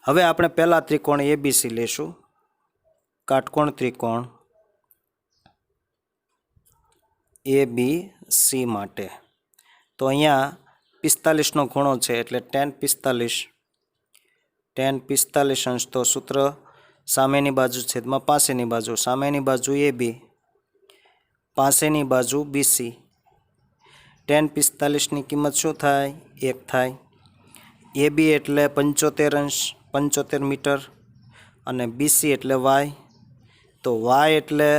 હવે આપણે પહેલા ત્રિકોણ ABC લેશું, કાટકોણ ત્રિકોણ ABC માટે. તો અહીંયા 45નો ખૂણો છે એટલે tan 45 અંશ. તો સૂત્ર સામેની બાજુ છેદમાં પાસેની બાજુ, સામેની બાજુ AB, પાસેની બાજુ BC. tan 45ની કિંમત શું થાય? 1 થાય. AB એટલે 75 અંશ, 75 મીટર, અને BC એટલે y. તો y એટલે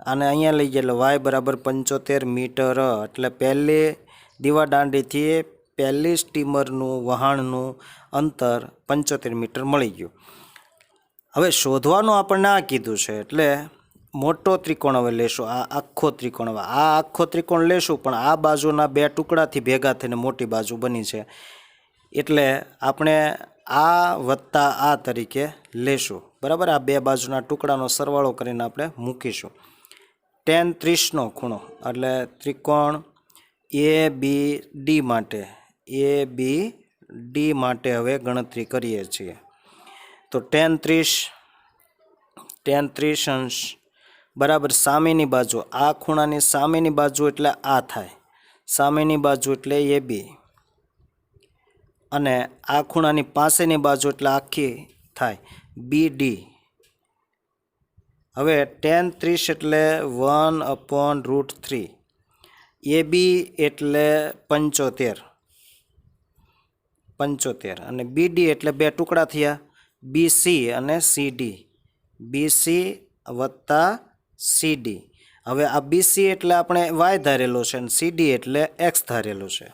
આને અહીંયા લઈ ગયા એટલે y બરાબર 75 મીટર. એટલે પહેલી દીવાદાંડીથી પહેલી સ્ટીમરનું વહાણનું અંતર 75 મીટર મળી ગયું. હવે શોધવાનું આપણને આ કીધું છે એટલે મોટો ત્રિકોણ હવે લેશું. આ આખો ત્રિકોણ, હવે આ આખો ત્રિકોણ લેશું પણ આ બાજુના બે ટુકડાથી ભેગા થઈને મોટી બાજુ બની છે એટલે આપણે આ વત્તા આ તરીકે લેશું. બરાબર, આ બે બાજુના ટુકડાનો સરવાળો કરીને આપણે મૂકીશું. tan 30નો ખૂણો એટલે ત્રિકોણ ABD માટે હવે ગણતરી કરીએ છીએ. તો tan 30 અંશ બરાબર સામેની બાજુ, આ ખૂણાની સામેની બાજુ એટલે આ થાય, સામેની બાજુ એટલે AB, અને આ ખૂણાની પાસેની બાજુ એટલે આખી થાય BD. હવે tan 30 એટલે 1/√3, AB એટલે 75 અને BD એટલે બે ટુકડા થયા BC અને CD, BC વત્તા CD. હવે આ BC એટલે આપણે y ધારેલો છે અને CD એટલે x ધારેલો છે.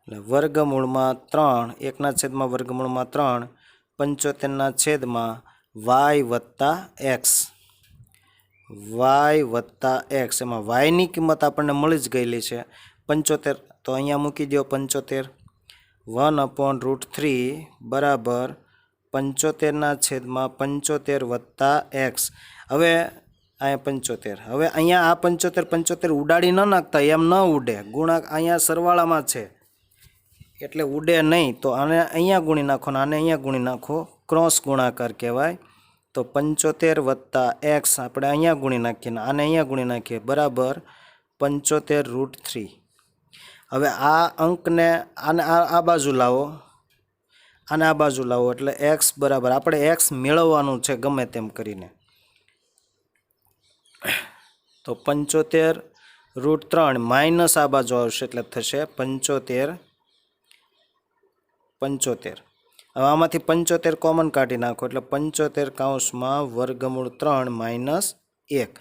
એટલે વર્ગમૂળમાં 3, 1/3, 75/y વત્તા x, એમાં yની કિંમત આપણને મળી જ ગયેલી છે 75. તો અહીંયા મૂકી દો 75. 1/√3 બરાબર 75/75 વત્તા x. હવે અહીંયા 75. હવે અહીંયા આ 75 ઉડાડી ન નાખતા, એમ ન ઉડે. ગુણાક અહીંયા સરવાળામાં છે એટલે ઉડે નહીં. તો આને અહીંયા ગુણી નાખો ને આને અહીંયા ગુણી નાખો, ક્રોસ ગુણાકાર કહેવાય. તો 75 વત્તા x આપણે અહીંયા ગુણી નાખીએ ને આને અહીંયા ગુણી નાખીએ બરાબર 75√3. હવે આ અંકને આને આ બાજુ લાવો, આને આ બાજુ લાવો એટલે x બરાબર આપણે x મેળવવાનું છે ગમે તેમ કરીને. તો 75√3 માઇનસ આ બાજુ આવશે એટલે થશે 75. હવે આમાંથી 75 કોમન કાઢી નાખો એટલે 75/3 માઇનસ 1.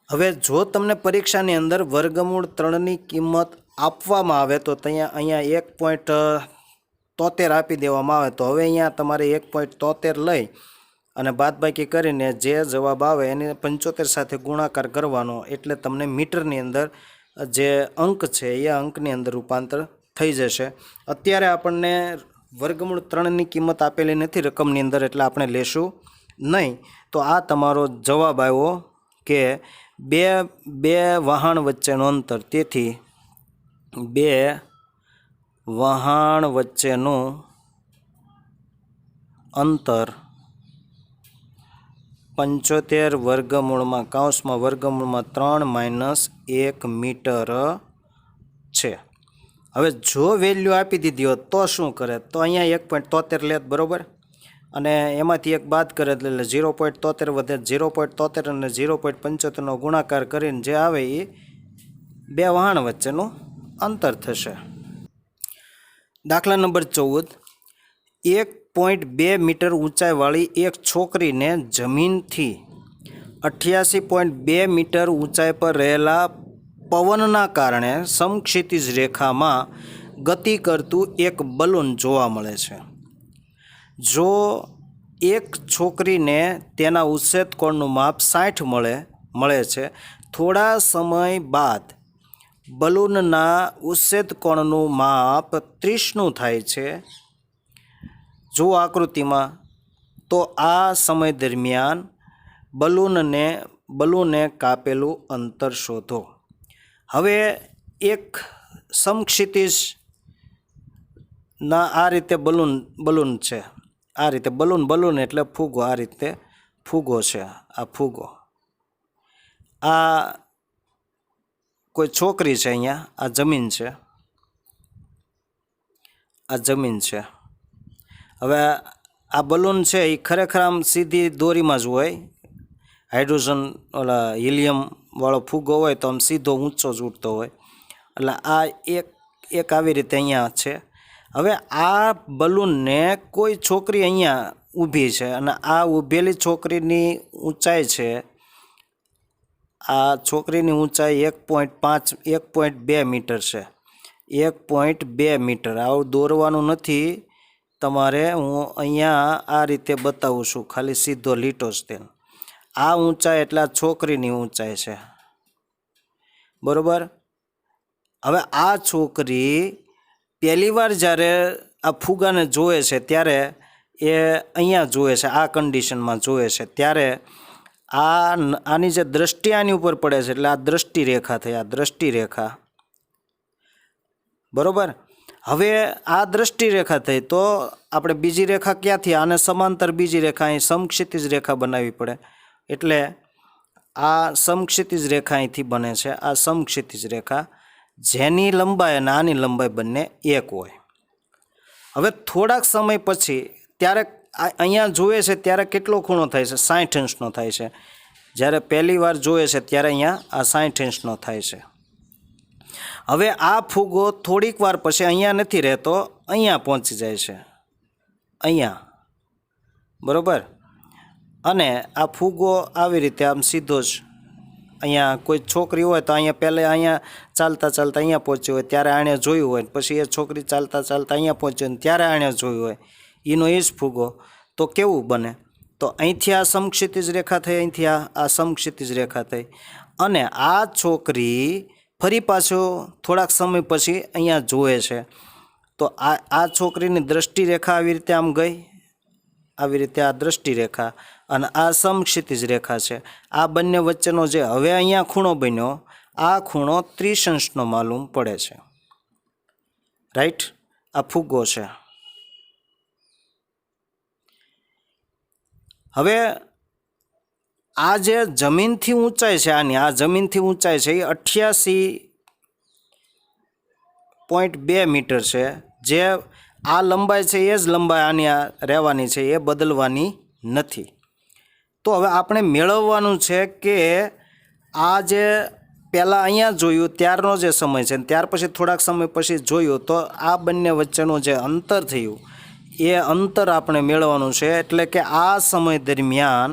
હવે જો તમને પરીક્ષાની અંદર વર્ગમૂળ 3ની કિંમત આપવામાં આવે તો અહીંયા 1.73 આપી દેવામાં આવે. તો હવે અહીંયા તમારે 1.73 લઈ અને બાદબાકી કરીને જે જવાબ આવે એને 75 સાથે ગુણાકાર કરવાનો એટલે તમને મીટરની અંદર જે અંક છે એ અંકની અંદર રૂપાંતર થઈ જશે. અત્યારે આપણને વર્ગમૂળ 3ની કિંમત આપેલી નથી રકમની અંદર એટલે આપણે લેશું નહીં. તો આ તમારો જવાબ આવ્યો કે બે વહાણ વચ્ચેનું અંતર. તેથી બે વહાણ વચ્ચેનું અંતર 75 વર્ગમૂળમાં 3 માઇનસ 1 મીટર છે. હવે જો વેલ્યુ આપી દીધી હોત તો શું કરે? તો અહીંયા 1.73 લેત બરાબર, અને એમાંથી એક બાદ કરે એટલે 0.73 વધે. 0.73 અને 0.75નો ગુણાકાર કરીને જે આવે એ બે વહાણ વચ્ચેનું અંતર થશે. દાખલા નંબર 14. 1.2 મીટર ઊંચાઈવાળી એક છોકરીને જમીનથી 88.2 મીટર ઊંચાઈ પર રહેલા પવનના કારણે સમક્ષિતિજ રેખામાં ગતિ કરતું એક બલૂન જોવા મળે છે. જો એક છોકરીને તેના ઉચ્છેદ કોણનું માપ 60 મળે છે, થોડા સમય બાદ બલૂનના ઉચ્છેદ કોણનું માપ 30નું થાય છે. જો આકૃતિમાં, તો આ સમય દરમિયાન બલૂને કાપેલું અંતર શોધો. હવે એક સમક્ષિતિજના આ રીતે બલૂન છે. આ રીતે બલૂન એટલે ફૂગો. આ રીતે ફૂગો છે. આ ફૂગો. આ કોઈ છોકરી છે. અહીંયા આ જમીન છે. આ જમીન છે. હવે આ બલૂન છે એ ખરેખર આમ સીધી દોરીમાં જ હોય. હાઇડ્રોજન ઓલા હિલિયમ વાળો ફૂગો હોય તો આમ સીધો ઊંચો જ ઉડતો હોય. એટલે આ એક આવી રીતે અહીંયા છે. હવે આ બલૂનને કોઈ છોકરી અહીંયા ઊભી છે અને આ ઊભેલી છોકરીની ઊંચાઈ છે, આ છોકરીની ઊંચાઈ 1.2 મીટર છે. 1.2 મીટર. આવું દોરવાનું નથી તમારે. હું અહીંયા આ રીતે બતાવું છું, ખાલી સીધો લીટો જ તેનો. આ ઊંચાઈ એટલે આ છોકરીની ઊંચાઈ છે. બરાબર. હવે આ છોકરી પહેલી વાર જ્યારે આ ફુગાને જોવે છે ત્યારે એ અહીંયા જોવે છે, આ કન્ડિશનમાં જોવે છે ત્યારે આની જે દ્રષ્ટિ આની ઉપર પડે છે એટલે આ દ્રષ્ટિ રેખા થઈ. આ દ્રષ્ટિ રેખા. બરાબર. હવે આ દ્રષ્ટિ રેખા થઈ તો આપણે બીજી રેખા ક્યાંથી, આને સમાંતર બીજી રેખા અહીં સમક્ષિતિજ રેખા બનાવવી પડે. એટલે આ સમક્ષિતિજ રેખા અહીંથી બને છે. આ સમક્ષિતિજ રેખા જેની લંબાઈ અને આની લંબાઈ બંને એક હોય. હવે થોડાક સમય પછી ત્યારે અહીંયા જોવે છે ત્યારે કેટલો ખૂણો થાય છે? 60 અંશનો થાય છે. જ્યારે પહેલી વાર જોવે છે ત્યારે અહીંયા આ 60 અંશનો થાય છે. હવે આ ફૂગો થોડીક વાર પછી અહીંયા નથી રહેતો, અહીંયા પહોંચી જાય છે. અહીંયા. બરાબર. અને આ ફૂગો આવી રીતે આમ સીધો જ અહીંયા કોઈ છોકરી હોય તો અહીંયા પહેલાં અહીંયા ચાલતા અહીંયા પહોંચ્યું હોય ત્યારે આણે જોયું હોય, પછી એ છોકરી ચાલતા અહીંયા પહોંચી હોય ત્યારે આણે જોયું હોય, એનો એ જ ફૂગો. તો કેવું બને? તો અહીંથી આ સમક્ષિતિજ રેખા થઈ, અહીંથી આ સમક્ષિતિજ રેખા થઈ. અને આ છોકરી ફરી પાછો થોડાક સમય પછી અહીંયા જોવે છે તો આ છોકરીની દ્રષ્ટિ રેખા આવી રીતે આમ ગઈ, આવી રીતે આ દ્રષ્ટિ રેખા અને આ સમક્ષિતિજ રેખા છે. આ બંને વચ્ચેનો જે હવે અહીંયા ખૂણો બન્યો, આ ખૂણો 30 અંશનો માલુમ પડે છે. રાઈટ. આ ફુગ્ગો છે. હવે આ જે જમીનથી ઊંચાઈ છે, આની આ જમીનથી ઊંચાઈ છે એ 88.2 મીટર છે. જે આ લંબાઈ છે એ જ લંબાઈ આની આ રહેવાની છે, એ બદલવાની નથી. તો હવે આપણે મેળવવાનું છે કે આ જે પહેલાં અહીંયા જોયું ત્યારનો જે સમય છે, ત્યાર પછી થોડાક સમય પછી જોયું તો આ બંને વચ્ચેનું જે અંતર થયું એ અંતર આપણે મેળવવાનું છે. એટલે કે આ સમય દરમિયાન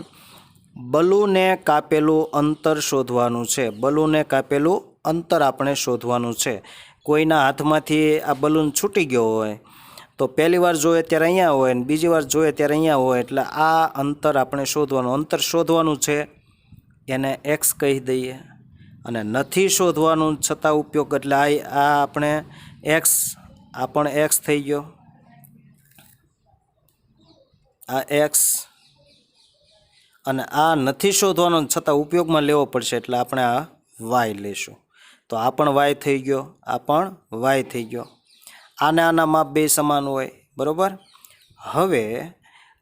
બલૂને કાપેલું અંતર શોધવાનું છે. બલૂને કાપેલું અંતર આપણે શોધવાનું છે. કોઈના હાથમાંથી આ બલૂન છૂટી ગયો હોય તો પહેલી વાર જોઈએ ત્યારે અહીંયા હોય ને બીજી વાર જોઈએ ત્યારે અહીંયા હોય, એટલે આ અંતર આપણે શોધવાનું. અંતર શોધવાનું છે એને એક્સ કહી દઈએ. અને નથી શોધવાનું છતાં ઉપયોગ, એટલે આ આપણે એક્સ, આ પણ એક્સ થઈ ગયો, આ એક્સ. અને આ નથી શોધવાનો છતાં ઉપયોગમાં લેવો પડશે એટલે આપણે આ વાય લઈશું. તો આ પણ વાય થઈ ગયો, આ પણ વાય થઈ ગયો. આને આના માપ બે સમાન હોય. બરાબર. હવે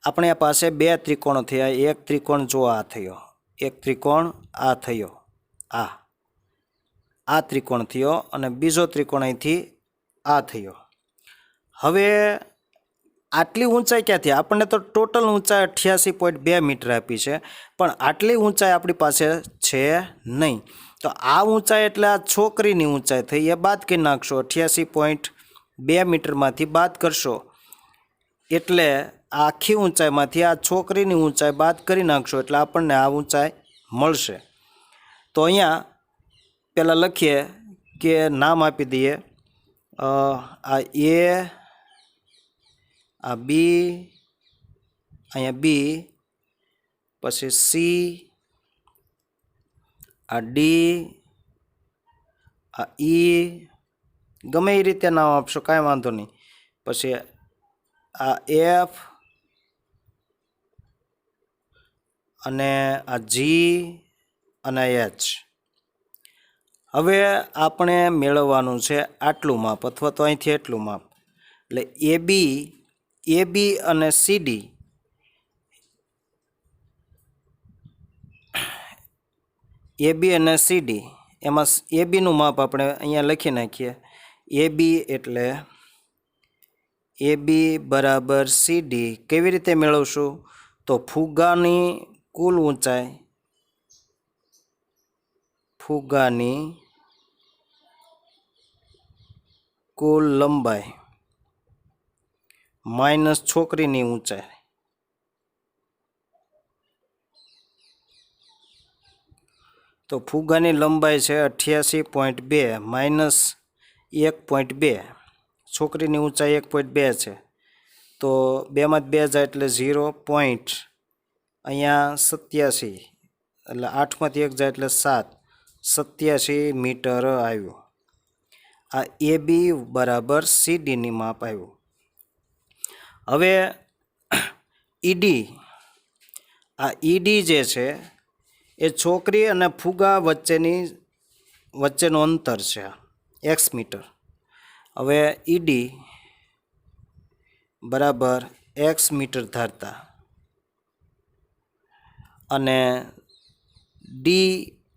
આપણે પાસે બે ત્રિકોણો થયા. એક ત્રિકોણ જો આ થયો, એક ત્રિકોણ આ થયો, આ ત્રિકોણ થયો અને બીજો ત્રિકોણ અહીંથી આ થયો. હવે આટલી ઊંચાઈ ક્યાંથી? આપણને તો ટોટલ ઊંચાઈ 88.2 મીટર આપી છે, પણ આટલી ઊંચાઈ આપણી પાસે છે નહીં. તો આ ઊંચાઈ એટલે આ છોકરીની ઊંચાઈ થઈ, એ બાદ કરી નાખશો. 88.2 મીટરમાંથી બાદ કરશો એટલે આખી ઊંચાઈમાંથી આ છોકરીની ઊંચાઈ બાદ કરી નાખશો એટલે આપણને આ ઊંચાઈ મળશે. તો અહીંયા પહેલાં લખીએ કે નામ આપી દઈએ, આ એ, આ બી, અહીંયા બી, પછી સી, આ ડી, આ ઈ, ગમે એ રીતે નામ આપશો કાંઈ વાંધો નહીં. પછી આ એફ અને આ જી અને એચ. હવે આપણે મેળવવાનું છે આટલું માપ અથવા તો અહીંથી એટલું માપ. એટલે એ બી અને સીડી, એ બી અને સીડી, એમાં એ બીનું માપ આપણે અહીંયા લખી નાખીએ. એ બી એટલે એ બી બરાબર સીડી. કેવી રીતે મેળવશું? તો ફુગ્ગાની કુલ ઊંચાઈ, ફુગ્ગાની કુલ લંબાઈ માઇનસ છોકરીની ઊંચાઈ. તો ફુગ્ગાની લંબાઈ છે 88.2 માઇનસ 1.2, છોકરીની ઊંચાઈ 1.2 છે. તો 2 માંથી 2 જાય એટલે 0. અહીંયા 87, એટલે 8 માંથી 1 જાય એટલે 7, 87 મીટર આવ્યું. આ એ બી બરાબર સીડીની માપ આવ્યું. હવે ઈડી, આ ઈડી જે છે એ છોકરી અને ફુગા વચ્ચેનું અંતર છે, એક્સ મીટર. હવે ઈડી બરાબર એક્સ મીટર ધારતા અને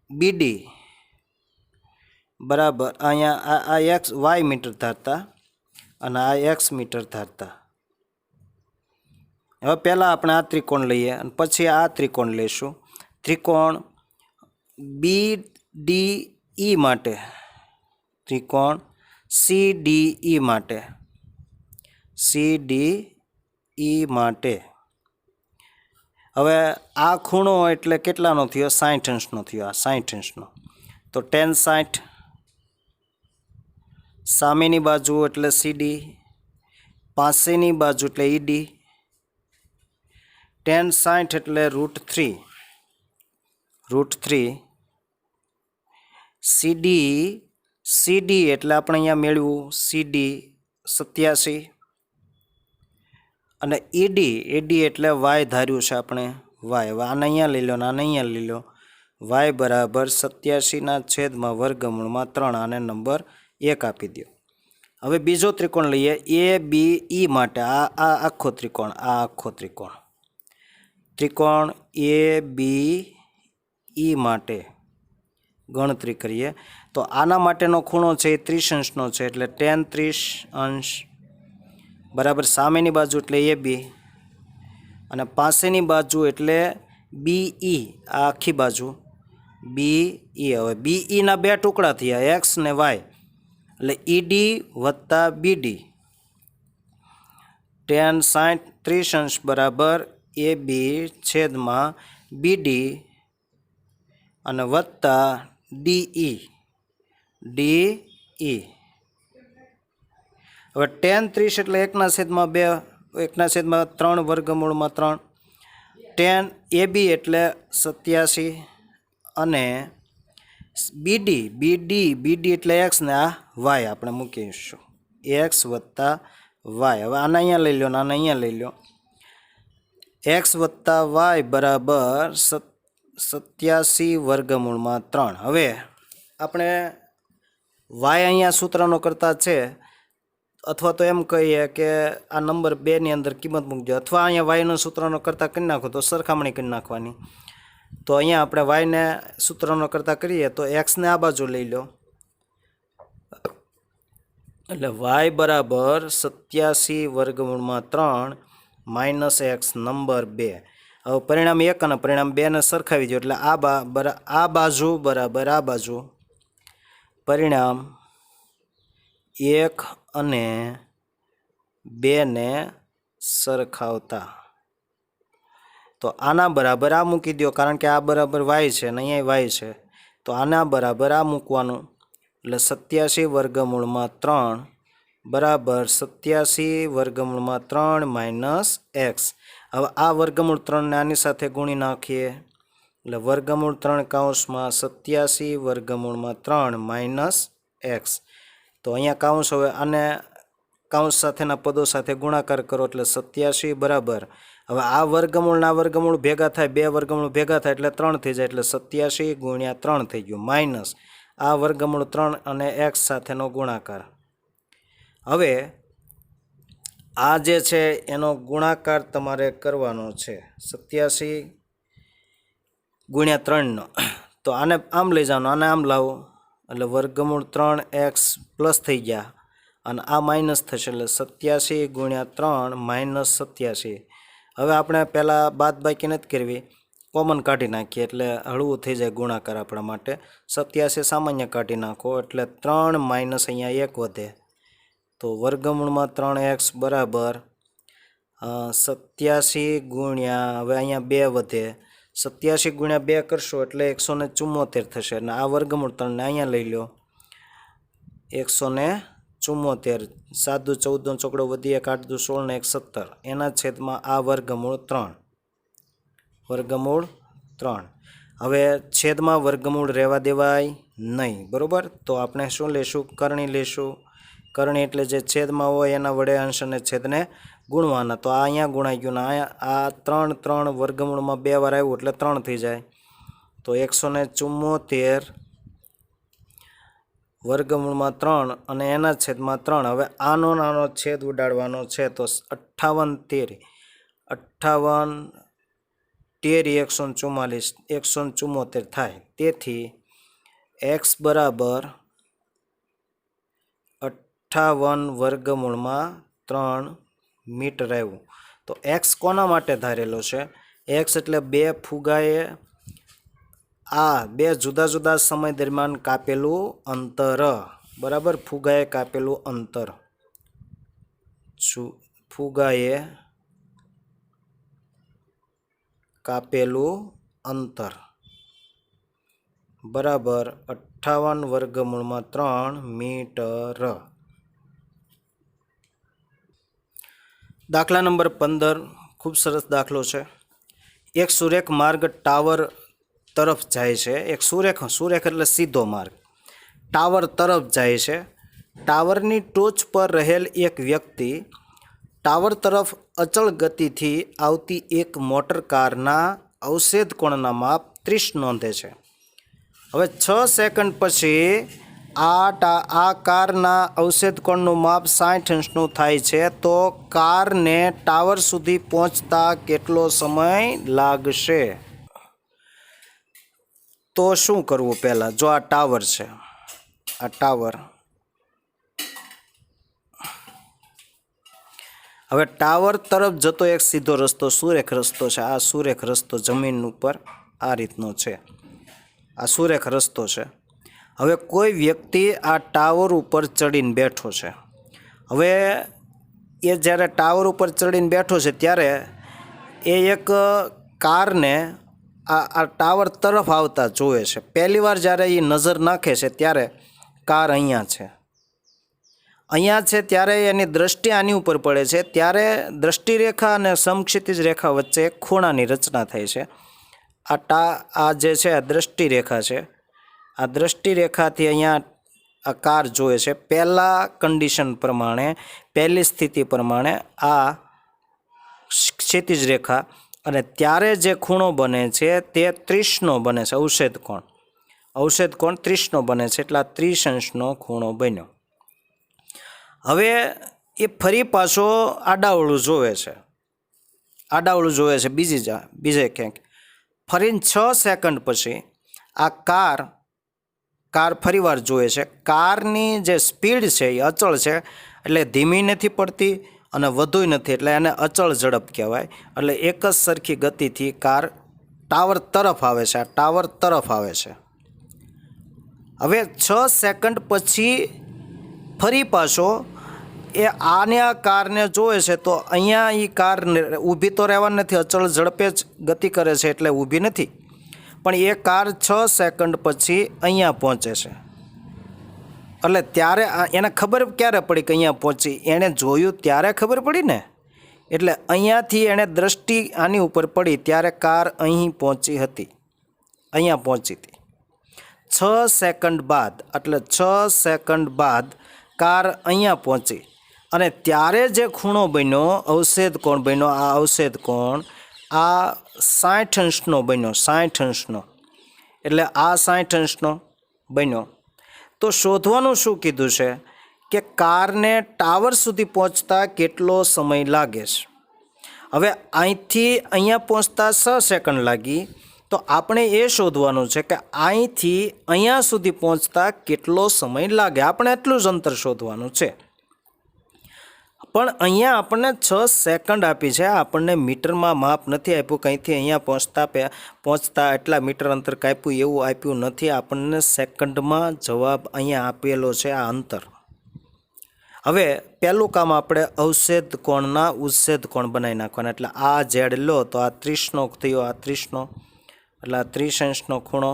બીડી બરાબર અહીંયા આ એક્સ વાય મીટર ધારતા અને આ એક્સ મીટર ધારતા. હવે પહેલાં આપણે આ ત્રિકોણ લઈએ અને પછી આ ત્રિકોણ લઈશું. ત્રિકોણ BDE માટે, ત્રિકોણ CDE માટે, CDE માટે. હવે આ ખૂણો એટલે કેટલાનો થયો? 60 અંશનો થયો. આ 60 અંશનો. તો tan 60, સામેની બાજુ એટલે CD, પાસેની બાજુ એટલે ED. tan 60 એટલે √3, CD એટલે આપણે અહીંયા મેળવ્યું CD 87 અને ED એટલે y ધાર્યું છે આપણે, y. હવે આને અહીંયા લઈ લો અને આને અહીંયા લઈ લો. y બરાબર 87/3, આને નંબર 1 આપી દો. હવે બીજો ત્રિકોણ લઈએ ABE માટે. આ આખો ત્રિકોણ, આ આખો ત્રિકોણ, ત્રિકોણ ABE માટે ગણતરી કરીએ તો આના માટેનો ખૂણો છે એ 30 અંશનો છે. એટલે tan 30 અંશ બરાબર સામેની બાજુ એટલે AB અને પાસેની બાજુ એટલે BE, આ આખી બાજુ BE. હવે BEના બે ટુકડા થયા, X ને Y, એટલે ED વત્તા BD. tan 60 30 અંશ બરાબર AB છેદમાં BD અને વત્તા DE. હવે tan 30 એટલે 1/2, 1/3 વર્ગમૂળમાં 3. tan AB એટલે 87 અને BD એટલે X ને આ Y આપણે મૂકીશું, X વત્તા Y. હવે આને અહીંયા લઈ લો ને આને અહીંયા લઈ લો. X વત્તા Y બરાબર 87/3. હવે આપણે y અહીંયા સૂત્રનો કરતા છે, અથવા તો એમ કહીએ કે આ નંબર 2ની અંદર કિંમત મૂકજો, અથવા અહીંયા yનો સૂત્રનો કરતા કરી નાખો તો સરખામણી કરી નાખવાની. તો અહીંયા આપણે yને સૂત્રનો કરતા કરીએ તો xને આ બાજુ લઈ લો, એટલે y બરાબર 87/3 માઇનસ x નંબર 2. હવે પરિણામ 1 અને પરિણામ 2ને સરખાવી દો એટલે આ બાજુ બરાબર આ બાજુ. પરિણામ 1 અને 2ને સરખાવતા તો આના બરાબર આ મૂકી દો, કારણ કે આ બરાબર વાય છે અને અહીંયા વાય છે, તો આના બરાબર આ મૂકવાનું. એટલે 87 વર્ગમૂળમાં 3 બરાબર 87 વર્ગમૂળમાં 3 માઇનસ એક્સ. હવે આ વર્ગમૂળ 3ને આની સાથે ગુણી નાખીએ એટલે વર્ગમૂળ 3 કૌંસમાં 87 વર્ગમૂળમાં 3 માઇનસ એક્સ. તો અહીંયા કૌંસ, હવે આને કૌંસ સાથેના પદો સાથે ગુણાકાર કરો એટલે 87 બરાબર, હવે આ વર્ગમૂળના વર્ગમૂળ ભેગા થાય, બે વર્ગમૂળ ભેગા થાય એટલે 3 થઈ જાય, એટલે 87 ગુણ્યા 3 થઈ ગયું, માઇનસ આ વર્ગમૂળ 3 અને એક્સ સાથેનો ગુણાકાર. હવે આ જે છે એનો ગુણાકાર તમારે કરવાનો છે 87 ગુણ્યા 3નો. તો આને આમ લઈ જવાનું, આને આમ લાવો એટલે વર્ગમૂળ 3x પ્લસ થઈ ગયા અને આ માઇનસ થશે, એટલે 87 ગુણ્યા 3 માઇનસ 87. હવે આપણે પહેલાં બાદબાકી નથી કરવી, કોમન કાઢી નાખીએ એટલે હળવું થઈ જાય ગુણાકાર આપણા માટે. 87 સામાન્ય કાઢી નાખો એટલે 3 માઇનસ અહીંયા 1 વધે, તો વર્ગમૂળમાં 3x બરાબર 87 ગુણ્યા, હવે અહીંયા 2 વધે, 87 ગુણ્યા 2 કરશો એટલે 174 થશે, અને આ વર્ગમૂળ 3ને અહીંયા લઈ લો 174, 7 દુ 14 ચોકડો વધી 1 8 દુ 16 ને 1 17, એના છેદમાં આ વર્ગમૂળ 3, વર્ગમૂળ 3. હવે છેદમાં વર્ગમૂળ રહેવા દેવાય નહીં, બરાબર? તો આપણે શું લેશું? કરણી લેશું. કરણી એટલે જે છેદમાં હોય એના વડે અંશ અને છેદને ગુણવાના. તો આ અહીંયા ગુણાઈ ગયું ને આ 3 3 વર્ગમૂળમાં 2 વાર આવ્યું એટલે 3 થઈ જાય, તો 174 વર્ગમૂળમાં 3 અને એના છેદમાં 3. હવે આનો નાનો છેદ ઉડાડવાનો છે, તો 58 13 174 થાય. તેથી એક્સ બરાબર 58 વર્ગમૂળમાં 3 મીટર આવ્યું. તો એક્સ કોના માટે ધારેલો છે? એક્સ એટલે બે ફુગાએ આ બે જુદા જુદા સમય દરમિયાન કાપેલું અંતર, બરાબર? ફુગાએ કાપેલું અંતર, ફુગાએ કાપેલું અંતર બરાબર 58 વર્ગમૂળમાં 3 મીટર. દાખલા નંબર 15 ખૂબ સરસ દાખલો છે. એક સુરેખ માર્ગ ટાવર તરફ જાય છે. એક સુરેખ એટલે સીધો માર્ગ ટાવર તરફ જાય છે. ટાવરની ટોચ પર રહેલ એક વ્યક્તિ ટાવર તરફ અચળ ગતિથી આવતી એક મોટર કારના અવશેષ કોણના માપ 30 નોંધે છે. હવે 6 સેકન્ડ પછી આ કારના અવશેષ કોણનું માપ 60 અંશનું થાય છે. તો કારને ટાવર સુધી પહોંચતા કેટલો સમય લાગશે? તો શું કરવું? પહેલાં જો આ ટાવર છે, આ ટાવર, હવે ટાવર તરફ જતો એક સીધો રસ્તો સુરેખ રસ્તો છે. આ સુરેખ રસ્તો જમીન ઉપર આ રીતનો છે, આ સુરેખ રસ્તો છે. હવે કોઈ વ્યક્તિ આ ટાવર ઉપર ચડીને બેઠો છે. હવે એ જ્યારે ટાવર ઉપર ચડીને બેઠો છે ત્યારે એ એક કારને આ ટાવર તરફ આવતા જોવે છે. પહેલી વાર જ્યારે એ નજર નાખે છે ત્યારે કાર અહીંયા છે, ત્યારે એની દ્રષ્ટિ આની ઉપર પડે છે. ત્યારે દ્રષ્ટિરેખા અને સમક્ષિતિજ રેખા વચ્ચે ખૂણાની રચના થાય છે. આ જે છે આ દ્રષ્ટિરેખા છે. આ દ્રષ્ટિરેખાથી અહીંયા આ કાર જોવે છે. પહેલાં કન્ડિશન પ્રમાણે, પહેલી સ્થિતિ પ્રમાણે આ ક્ષિતિજ રેખા, અને ત્યારે જે ખૂણો બને છે તે 30નો બને છે. અવશેષ કોણ 30નો બને છે, એટલે આ 30 અંશનો ખૂણો બન્યો. હવે એ ફરી પાછો આડાવળું જોવે છે, બીજે ક્યાંક. ફરીને 6 સેકન્ડ પછી આ કાર ફરીવાર જોવે છે. કારની જે સ્પીડ છે એ અચળ છે, એટલે ધીમી નથી પડતી અને વધુય નથી, એટલે એને અચળ ઝડપ કહેવાય. એટલે એક જ સરખી ગતિથી કાર ટાવર તરફ આવે છે, આ ટાવર તરફ આવે છે. હવે 6 સેકન્ડ પછી ફરી પાછો એ આને આ કારને જોવે છે તો અહીંયા એ કાર ઊભી તો રહેવાની નથી, અચળ ઝડપે જ ગતિ કરે છે એટલે ઊભી નથી, પણ એ કાર 6 સેકન્ડ પછી અહીંયા પહોંચે છે. એટલે ત્યારે એને ખબર ક્યારે પડી કે અહીંયા પહોંચી? એણે જોયું ત્યારે ખબર પડી ને. એટલે અહીંયાથી એણે દ્રષ્ટિ આની ઉપર પડી ત્યારે કાર અહીં પહોંચી હતી, અહીંયા પહોંચી હતી. 6 સેકન્ડ બાદ, એટલે 6 સેકન્ડ બાદ કાર અહીંયા પહોંચી અને ત્યારે જે ખૂણો બન્યો, અવષેદ કોણ બન્યો, આ અવષેદ કોણ આ 60 અંશનો બન્યો, 60 અંશનો. એટલે આ 60 અંશનો બન્યો. તો શોધવાનું શું કીધું છે કે કારને ટાવર સુધી પહોંચતા કેટલો સમય લાગે છે. હવે અહીંથી અહીંયા પહોંચતા 6 સેકન્ડ લાગી, તો આપણે એ શોધવાનું છે કે અહીંથી અહીંયા સુધી પહોંચતા કેટલો સમય લાગે. આપણે એટલું જ અંતર શોધવાનું છે. પણ અહીંયા આપણને 6 સેકન્ડ આપી છે, આપણને મીટરમાં માપ નથી આપ્યું, કંઈથી અહીંયા પહોંચતા એટલા મીટર અંતર કાપ્યું એવું આપ્યું નથી. આપણને સેકન્ડમાં જવાબ અહીંયા આપેલો છે, આ અંતર. હવે પહેલું કામ આપણે અવષેદ કોણના ઉચ્છેદ કોણ બનાવી નાખવાના. એટલે આ ઝેડ લો તો આ 30નો થયો, આ 30નો, એટલે આ 30 અંશનો ખૂણો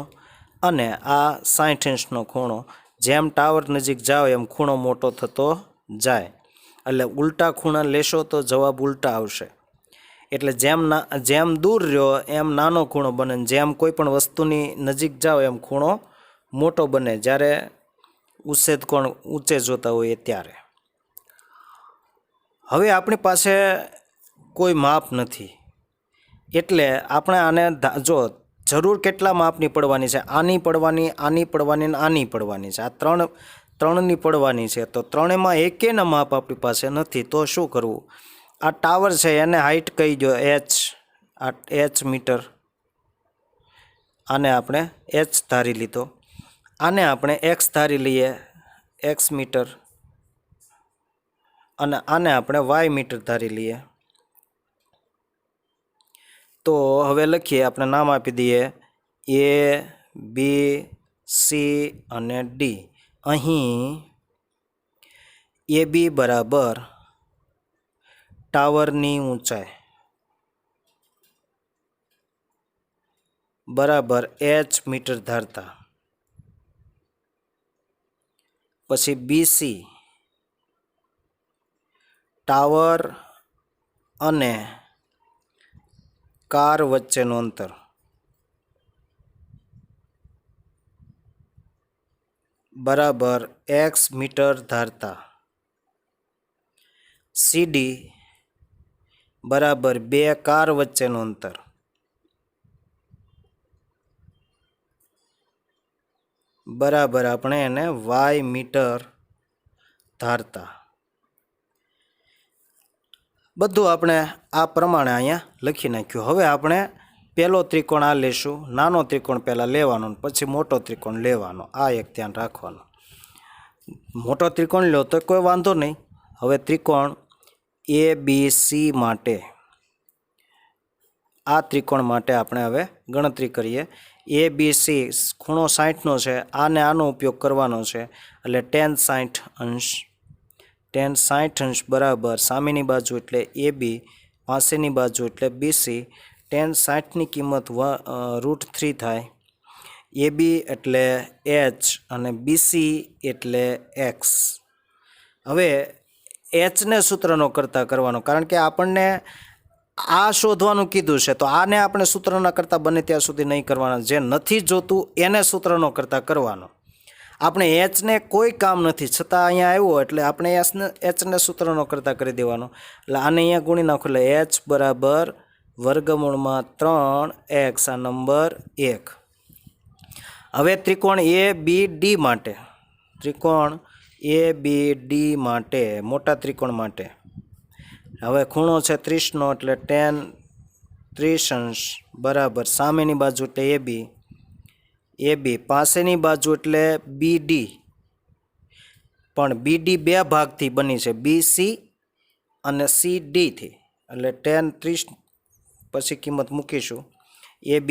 અને આ 60 અંશનો ખૂણો. જેમ ટાવર નજીક જાઓ એમ ખૂણો મોટો થતો જાય. એટલે ઉલટા ખૂણા લેશો તો જવાબ ઉલટા આવશે. એટલે જેમ દૂર રહ્યો એમ નાનો ખૂણો બને, જેમ કોઈ પણ વસ્તુની નજીક જાઓ એમ ખૂણો મોટો બને, જ્યારે ઉચ્છેદ કોણ ઊંચે જોતા હોય ત્યારે. હવે આપણી પાસે કોઈ માપ નથી, એટલે આપણે આને જો જરૂર કેટલા માપની પડવાની છે, આની પડવાની, આની પડવાની ને આની પડવાની છે. આ ત્રણની પડવાની છે. તો ત્રણેયમાં એકેયના માપ આપણી પાસે નથી. તો શું કરવું? આ ટાવર છે એને હાઈટ કહી દો h, આ h મીટર, આને આપણે h ધારી લીધો, આને આપણે x ધારી લઈએ, x મીટર, અને આને આપણે y મીટર ધારી લઈએ. તો હવે લખીએ, આપણે નામ આપી દઈએ A, B, C અને D. અહીં AB બરાબર ટાવરની ઊંચાઈ બરાબર h મીટર ધારતા. પછી BC ટાવર અને કાર વચ્ચેનું અંતર બરાબર x મીટર ધારતા. CD બરાબર 2 કાર વચ્ચેનું અંતર બરાબર આપણે એને y મીટર ધારતા. બધું આપણે આ પ્રમાણે અહીંયા લખી નાખ્યું. હવે આપણે પહેલો ત્રિકોણ આ લેશું, નાનો ત્રિકોણ પહેલાં લેવાનો, પછી મોટો ત્રિકોણ લેવાનો. આ એક ધ્યાન રાખવાનું. મોટો ત્રિકોણ લો તો કોઈ વાંધો નહીં. હવે ત્રિકોણ ABC માટે, આ ત્રિકોણ માટે આપણે હવે ગણતરી કરીએ. ABC ખૂણો 60નો છે, આને આનો ઉપયોગ કરવાનો છે, એટલે tan 60 અંશ. tan 60 અંશ બરાબર સામેની બાજુ એટલે AB, પાસેની બાજુ એટલે BC. tan 60ની કિંમત √3 થાય. AB એટલે h અને BC એટલે x. હવે hને સૂત્રનો કરતા કરવાનો, કારણ કે આપણને આ શોધવાનું કીધું છે, તો આને આપણે સૂત્રના કરતા બને ત્યાં સુધી નહીં કરવાના. જે નથી જોતું એને સૂત્રનો કરતા કરવાનો. આપણે hને કોઈ કામ નથી, છતાં અહીંયા આવ્યો એટલે આપણે hને સૂત્રનો કરતા કરી દેવાનો. એટલે આને અહીંયા ગુણી નાખો, એટલે h બરાબર વર્ગમૂળમાં 3x, આ નંબર 1. હવે ત્રિકોણ ABD માટે, ત્રિકોણ ABD માટે, મોટા ત્રિકોણ માટે હવે ખૂણો છે 30નો, એટલે tan 30 અંશ બરાબર સામેની બાજુ એટલે AB, પાસેની બાજુ એટલે BD. પણ BD બે ભાગથી બની છે, BC અને CD થી. એટલે tan 30 પછી કિંમત મૂકીશું AB,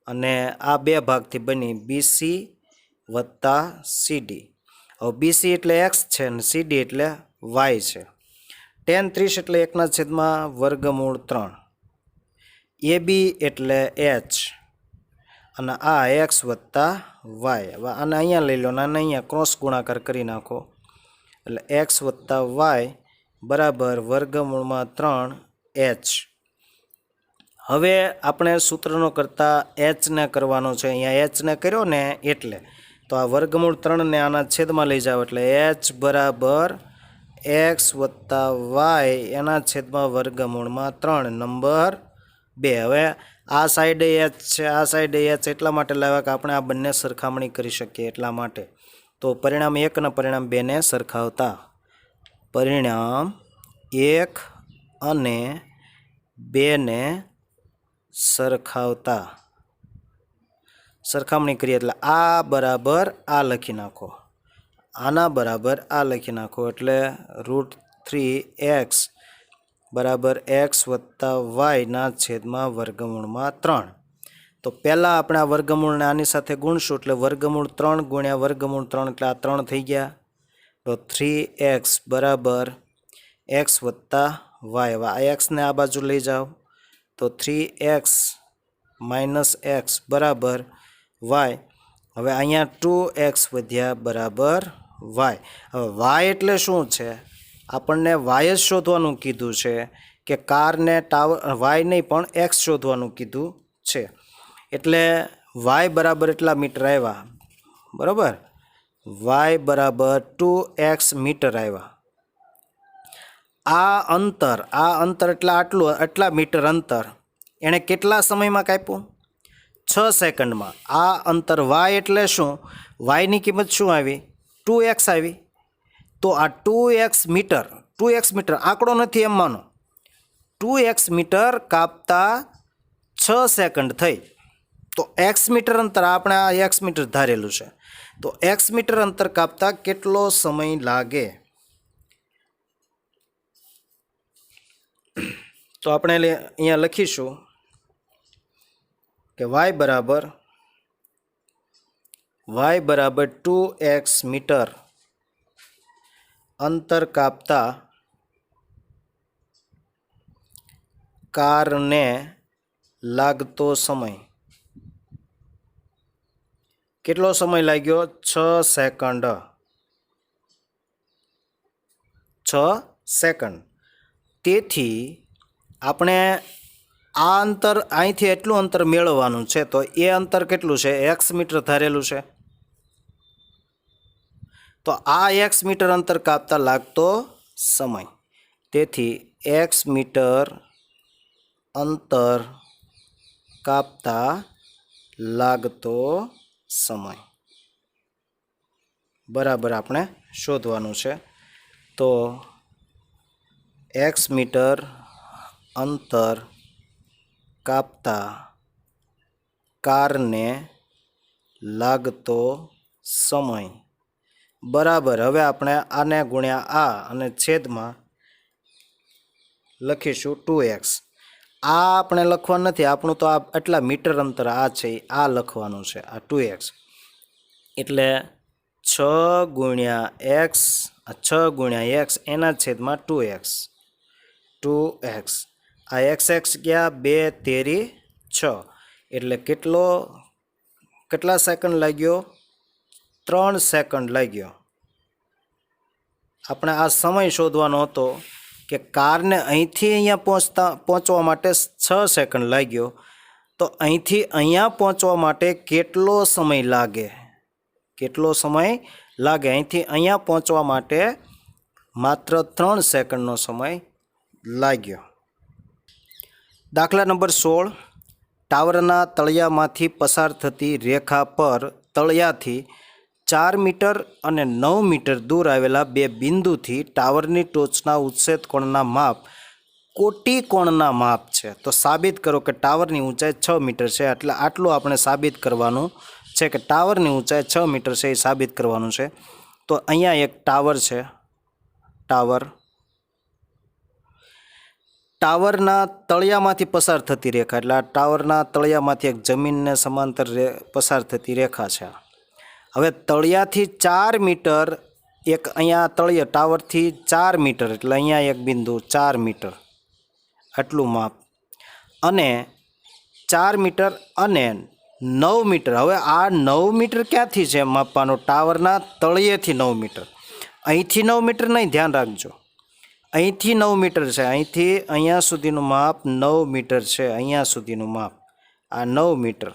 અને આ બે ભાગથી બની BC વત્તા CD. હવે બીસી એટલે એક્સ છે અને સીડી એટલે વાય છે. tan 30 એટલે 1/3. AB એટલે h અને આ એક્સ વત્તા વાય. હવે આને અહીંયા લઈ લો અને આને અહીંયા ક્રોસ ગુણાકાર કરી નાખો એટલે એક્સ વત્તા વાય બરાબર 3/h. હવે આપણે સૂત્રનો કરતા એચને કરવાનો છે. અહીંયા એચને કર્યો ને એટલે તો આ 3 ને આના છેદમાં લઈ જાઓ એટલે એચ બરાબર એક્સ વત્તા વાય એના છેદમાં 3 નંબર 2. હવે આ સાઈડે એચ છે, આ સાઈડે એચ એટલા માટે લાવ્યા કે આપણે આ બંને સરખામણી કરી શકીએ એટલા માટે. તો પરિણામ 1 અને પરિણામ 2 ને સરખાવતા, પરિણામ 1 અને 2 ને સરખાવતા સરખામણી કરીએ એટલે આ બરાબર આ લખી નાખો, આના બરાબર આ લખી નાખો એટલે √3x બરાબર એક્સ વત્તા વાયના છેદમાં 3. તો પહેલાં આપણે આ વર્ગમૂળને આની સાથે ગુણશું એટલે 3 ગુણ્યા 3 એટલે આ 3 થઈ ગયા. તો 3x બરાબર એક્સ વત્તા વાય. હવે આ એક્સને આ બાજુ લઈ જાઓ તો 3x માઇનસ એક્સ બરાબર વાય. હવે અહીંયા 2x વધ્યા બરાબર વાય. હવે વાય એટલે શું છે? આપણને વાય જ શોધવાનું કીધું છે કે કારને ટાવર વાય નહીં પણ એક્સ શોધવાનું કીધું છે. એટલે વાય બરાબર એટલા મીટર આવ્યા, બરાબર. વાય બરાબર 2x મીટર આવ્યા. આ અંતર એટલે આટલા મીટર અંતર એણે કેટલા સમયમાં કાપ્યું? 6 સેકન્ડમાં. આ અંતર વાય એટલે શું? વાયની કિંમત શું આવી? 2x આવી. તો આ 2x મીટર આંકડો નથી એમ માનો, 2x મીટર કાપતા 6 સેકન્ડ થઈ. તો x મીટર અંતર આપણે આ x મીટર ધારેલું છે, તો x મીટર અંતર કાપતા કેટલો સમય લાગે? તો આપણે અહીંયા લખીશું કે y બરાબર 2x મીટર અંતર કાપતા કારને લાગતો સમય કેટલો સમય લાગ્યો? 6 સેકન્ડ. 6 સેકન્ડ. તેથી આપણે આ અંતર અહીંથી એટલું અંતર મેળવવાનું છે. તો એ અંતર કેટલું છે? x મીટર ધારેલું છે. તો આ x મીટર અંતર કાપતા લાગતો સમય, તેથી x મીટર અંતર કાપતા લાગતો સમય બરાબર આપણે શોધવાનું છે. તો x મીટર અંતર કાપતા કારને લાગતો સમય બરાબર. હવે આપણે આને ગુણ્યા આ અને છેદમાં લખીશું 2x. આ આપણે લખવાનું નથી, આપણું તો આ આટલા મીટર અંતર આ છે, આ લખવાનું છે, આ 2x. એટલે 6 ગુણ્યા x એના છેદમાં 2x. આ x ગયા 2 તેરી 6 એટલે કેટલા સેકન્ડ લાગ્યો? 3 સેકન્ડ લાગ્યો. આપણે આ સમય શોધવાનો હતો કે કારને અહીંથી અહીંયા પહોંચવા માટે 6 સેકન્ડ લાગ્યો. તો અહીંથી અહીંયા પહોંચવા માટે કેટલો સમય લાગે? અહીંથી અહીંયા પહોંચવા માટે માત્ર 3 સેકન્ડનો સમય લાગ્યો. દાખલા નંબર 16. ટાવરના તળિયામાંથી પસાર થતી રેખા પર તળિયાથી 4 મીટર અને 9 મીટર દૂર આવેલા બે બિંદુથી ટાવરની ટોચના ઉચ્છેદ કોણના માપ કોટી કોણના માપ છે. તો સાબિત કરો કે ટાવરની ઊંચાઈ 6 મીટર છે. એટલે આટલું આપણે સાબિત કરવાનું છે કે ટાવરની ઊંચાઈ 6 મીટર છે, એ સાબિત કરવાનું છે. તો અહીંયા એક ટાવર છે. ટાવરના તળિયામાંથી પસાર થતી રેખા એટલે આ ટાવરના તળિયામાંથી એક જમીનને સમાંતર પસાર થતી રેખા છે. હવે તળિયાથી 4 મીટર એક અહીંયા તળિયે ટાવરથી 4 મીટર એટલે અહીંયા એક બિંદુ 4 મીટર આટલું માપ અને 4 મીટર અને 9 મીટર. હવે આ 9 મીટર ક્યાંથી છે માપવાનું? ટાવરના તળિયેથી 9 મીટર. અહીંથી 9 મીટર નહીં, ધ્યાન રાખજો. અહીંથી 9 મીટર છે, અહીંથી અહીંયા સુધીનું માપ 9 મીટર છે. અહીંયા સુધીનું માપ આ 9 મીટર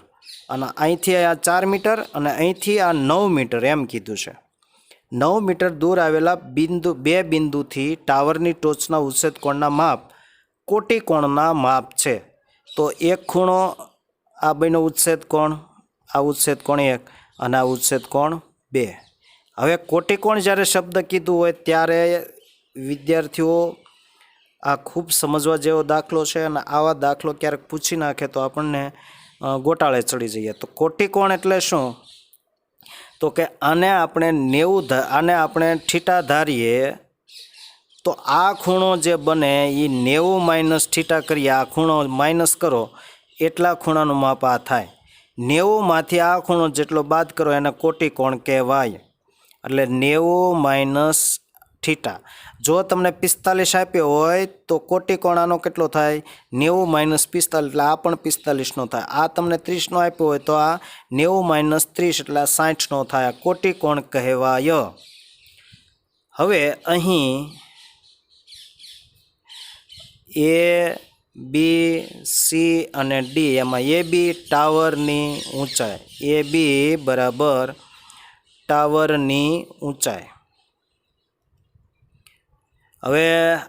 અને અહીંથી આ 4 મીટર અને અહીંથી આ 9 મીટર એમ કીધું છે. 9 મીટર દૂર આવેલા બે બિંદુથી ટાવરની ટોચના ઉચ્છેદ કોણના માપ કોટિકોણના માપ છે. તો એક ખૂણો આ બેનો ઉચ્છેદ કોણ, આ ઉચ્છેદ કોણ 1 અને આ ઉચ્છેદ કોણ 2. હવે કોટિકોણ જ્યારે શબ્દ કીધું હોય ત્યારે વિદ્યાર્થીઓ આ ખૂબ સમજવા જેવો દાખલો છે અને આવા દાખલો ક્યારેક પૂછી નાખે તો આપણને ગોટાળે ચડી જઈએ. તો કોટિકોણ એટલે શું? તો કે આને આપણે 90 આને આપણે થીટા ધારીએ તો આ ખૂણો જે બને એ 90 માઇનસ થીટા કરીએ, આ ખૂણો માઇનસ કરો એટલા ખૂણાનું માપ આ થાય. 90માંથી આ ખૂણો જેટલો બાદ કરો એને કોટિકોણ કહેવાય. એટલે 90 માઇનસ થીટા. જો તમને 45 આપ્યો હોય તો કોટિકોણ આનો કેટલો થાય? 90 માઇનસ 45 એટલે આ પણ 45નો થાય. આ તમને 30નો આપ્યો હોય તો આ 90 માઇનસ 30 એટલે આ 60નો થાય. આ કોટિકોણ કહેવાય. હવે અહીં એ બી સી અને ડી એમાં એ બી ટાવરની ઊંચાઈ, એ બી બરાબર ટાવરની ઊંચાઈ. હવે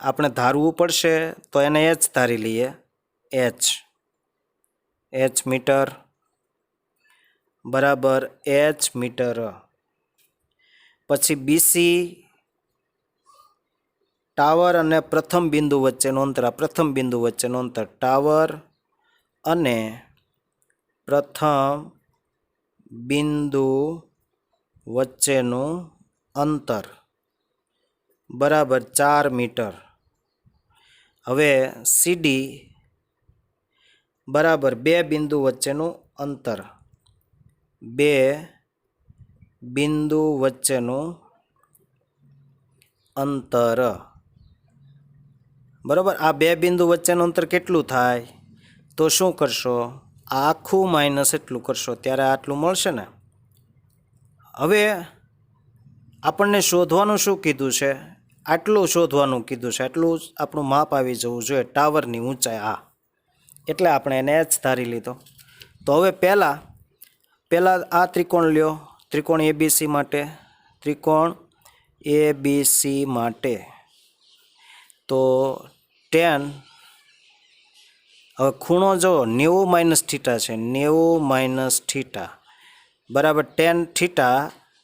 આપણે ધારવું પડશે તો એને એચ ધારી લઈએ. એચ મીટર બરાબર એચ મીટર. પછી બીસી ટાવર અને પ્રથમ બિંદુ વચ્ચેનું અંતર, આ પ્રથમ બિંદુ વચ્ચેનું અંતર, ટાવર અને પ્રથમ બિંદુ વચ્ચેનું અંતર બરાબર 4 મીટર. હવે સીડી બરાબર બે બિંદુ વચ્ચેનું અંતર, બે બિંદુ વચ્ચેનું અંતર બરાબર. આ બે બિંદુ વચ્ચેનું અંતર કેટલું થાય? તો શું કરશો? આખું માઇનસ એટલું કરશો ત્યારે આટલું મળશે ને. હવે આપણને શોધવાનું શું કીધું છે? આટલું શોધવાનું કીધું છે. આટલું આપણું માપ આવી જવું જોઈએ ટાવરની ઊંચાઈ. આ એટલે આપણે એને એચ ધારી લીધો. તો હવે પહેલાં આ ત્રિકોણ લ્યો, ત્રિકોણ એબીસી માટે, ત્રિકોણ એબીસી માટે તો 10. હવે ખૂણો જો 90 માઇનસ થીટા છે, 90 માઇનસ થીટા બરાબર 10 થીટા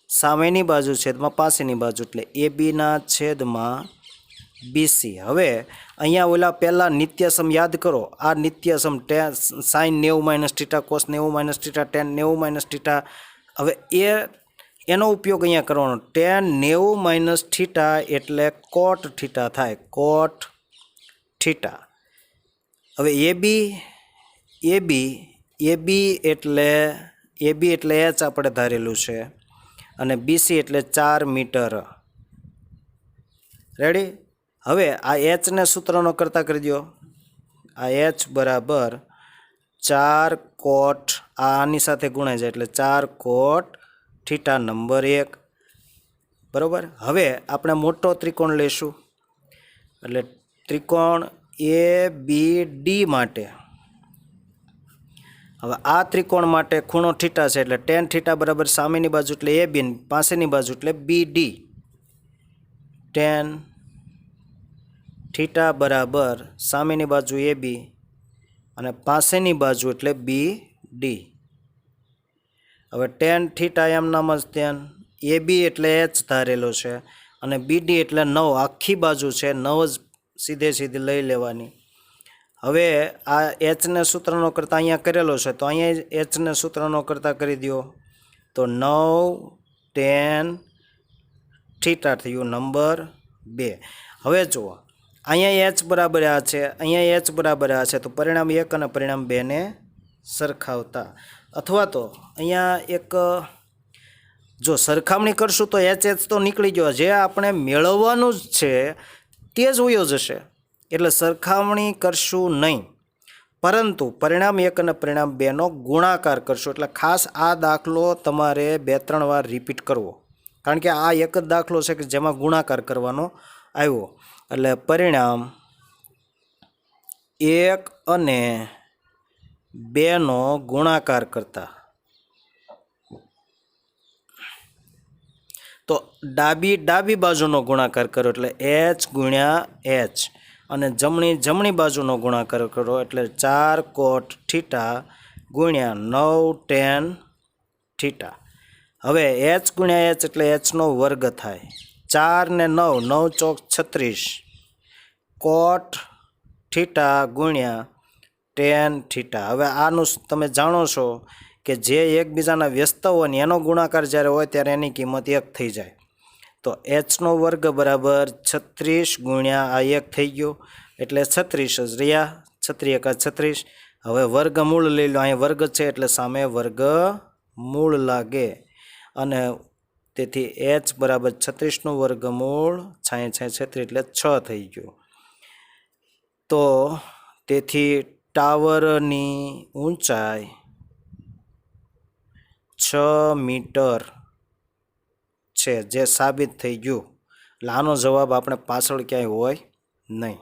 સામેની બાજુ છેદમાં પાસેની બાજુ એટલે એ બીના છેદમાં બીસી. હવે અહીંયા ઓલા પહેલાં નિત્યસમ યાદ કરો. આ નિત્યસમ sine 90 minus theta, cos 90 minus theta, tan 90 minus theta. હવે એનો ઉપયોગ અહીંયા કરવાનો. ટેન 90 માઇનસ થીટા એટલે કોટ થીટા થાય, કોટ થીટા. હવે એબી એટલે એચ આપણે ધારેલું છે અને બીસી એટલે 4 મીટર. રેડી? હવે આ એચને સૂત્રનો કરતા કરી દો. આ એચ બરાબર 4 કોટ, આની સાથે ગુણાઈ જાય એટલે 4 કોટ થીટા નંબર 1 બરાબર. હવે આપણે મોટો ત્રિકોણ લઈશું એટલે ત્રિકોણ એ બી ડી માટે. હવે આ ત્રિકોણ માટે ખૂણો થીટા છે એટલે ટેન થીટા બરાબર સામેની બાજુ એટલે એ બી, પાસેની બાજુ એટલે બી ડી. ટેન થીટા બરાબર સામેની બાજુ એ બી અને પાસેની બાજુ એટલે બી ડી. હવે ટેન થીટા એમ નામ જ ટેન, એ બી એટલે એચ ધારેલો છે અને બી ડી એટલે 9, આખી બાજુ છે 9 જ સીધી લઈ લેવાની. હવે આ એચને સૂત્રનો કરતાં અહીંયા કરેલો છે તો અહીંયા એચને સૂત્રનો કરતાં કરી દો તો 9 10 થીટા થયું નંબર 2. હવે જુઓ અહીંયા એચ બરાબર આ છે, અહીંયા એચ બરાબર આ છે, તો પરિણામ 1 અને પરિણામ 2 ને સરખાવતા અથવા તો અહીંયા એક જો સરખામણી કરશું તો એચ તો નીકળી ગયો, જે આપણે મેળવવાનું જ છે તે જ વયો જશે, એટલે સરખામણી કરશું નહીં, પરંતુ પરિણામ 1 અને પરિણામ 2નો ગુણાકાર કરશું. એટલે ખાસ આ દાખલો તમારે 2-3 વાર રિપીટ કરવો, કારણ કે આ એક જ દાખલો છે કે જેમાં ગુણાકાર કરવાનો આવ્યો. એટલે પરિણામ 1 અને 2નો ગુણાકાર કરતા તો ડાબી બાજુનો ગુણાકાર કરો એટલે h ગુણ્યા h, અને જમણી બાજુનો ગુણાકાર કરો એટલે 4 cot થીટા ગુણ્યા 9 tan થીટા. હવે h ગુણ્યા h એટલે hનો વર્ગ થાય, 4 ને 9, 9 ચોક 36 cot થીટા ગુણ્યા tan થીટા. હવે આનું તમે જાણો છો કે જે એકબીજાના વ્યસ્ત હોય ને એનો ગુણાકાર જ્યારે હોય ત્યારે એની કિંમત 1 થઈ જાય. તો hનો વર્ગ બરાબર 36 ગુણ્યા આ 1 થઈ ગયો એટલે 36 જ રહ્યા, 36 એકા 36. હવે વર્ગમૂળ લઈ લો, અહીં વર્ગ છે એટલે સામે વર્ગમૂળ લાગે, અને તેથી h બરાબર 36નું વર્ગમૂળ 36 એટલે 6 થઈ ગયું. તો તેથી ટાવરની ઊંચાઈ 6 મીટર છે, જે સાબિત થઈ ગયું. એટલે આનો જવાબ આપણે પાછળ ક્યાંય હોય નહીં.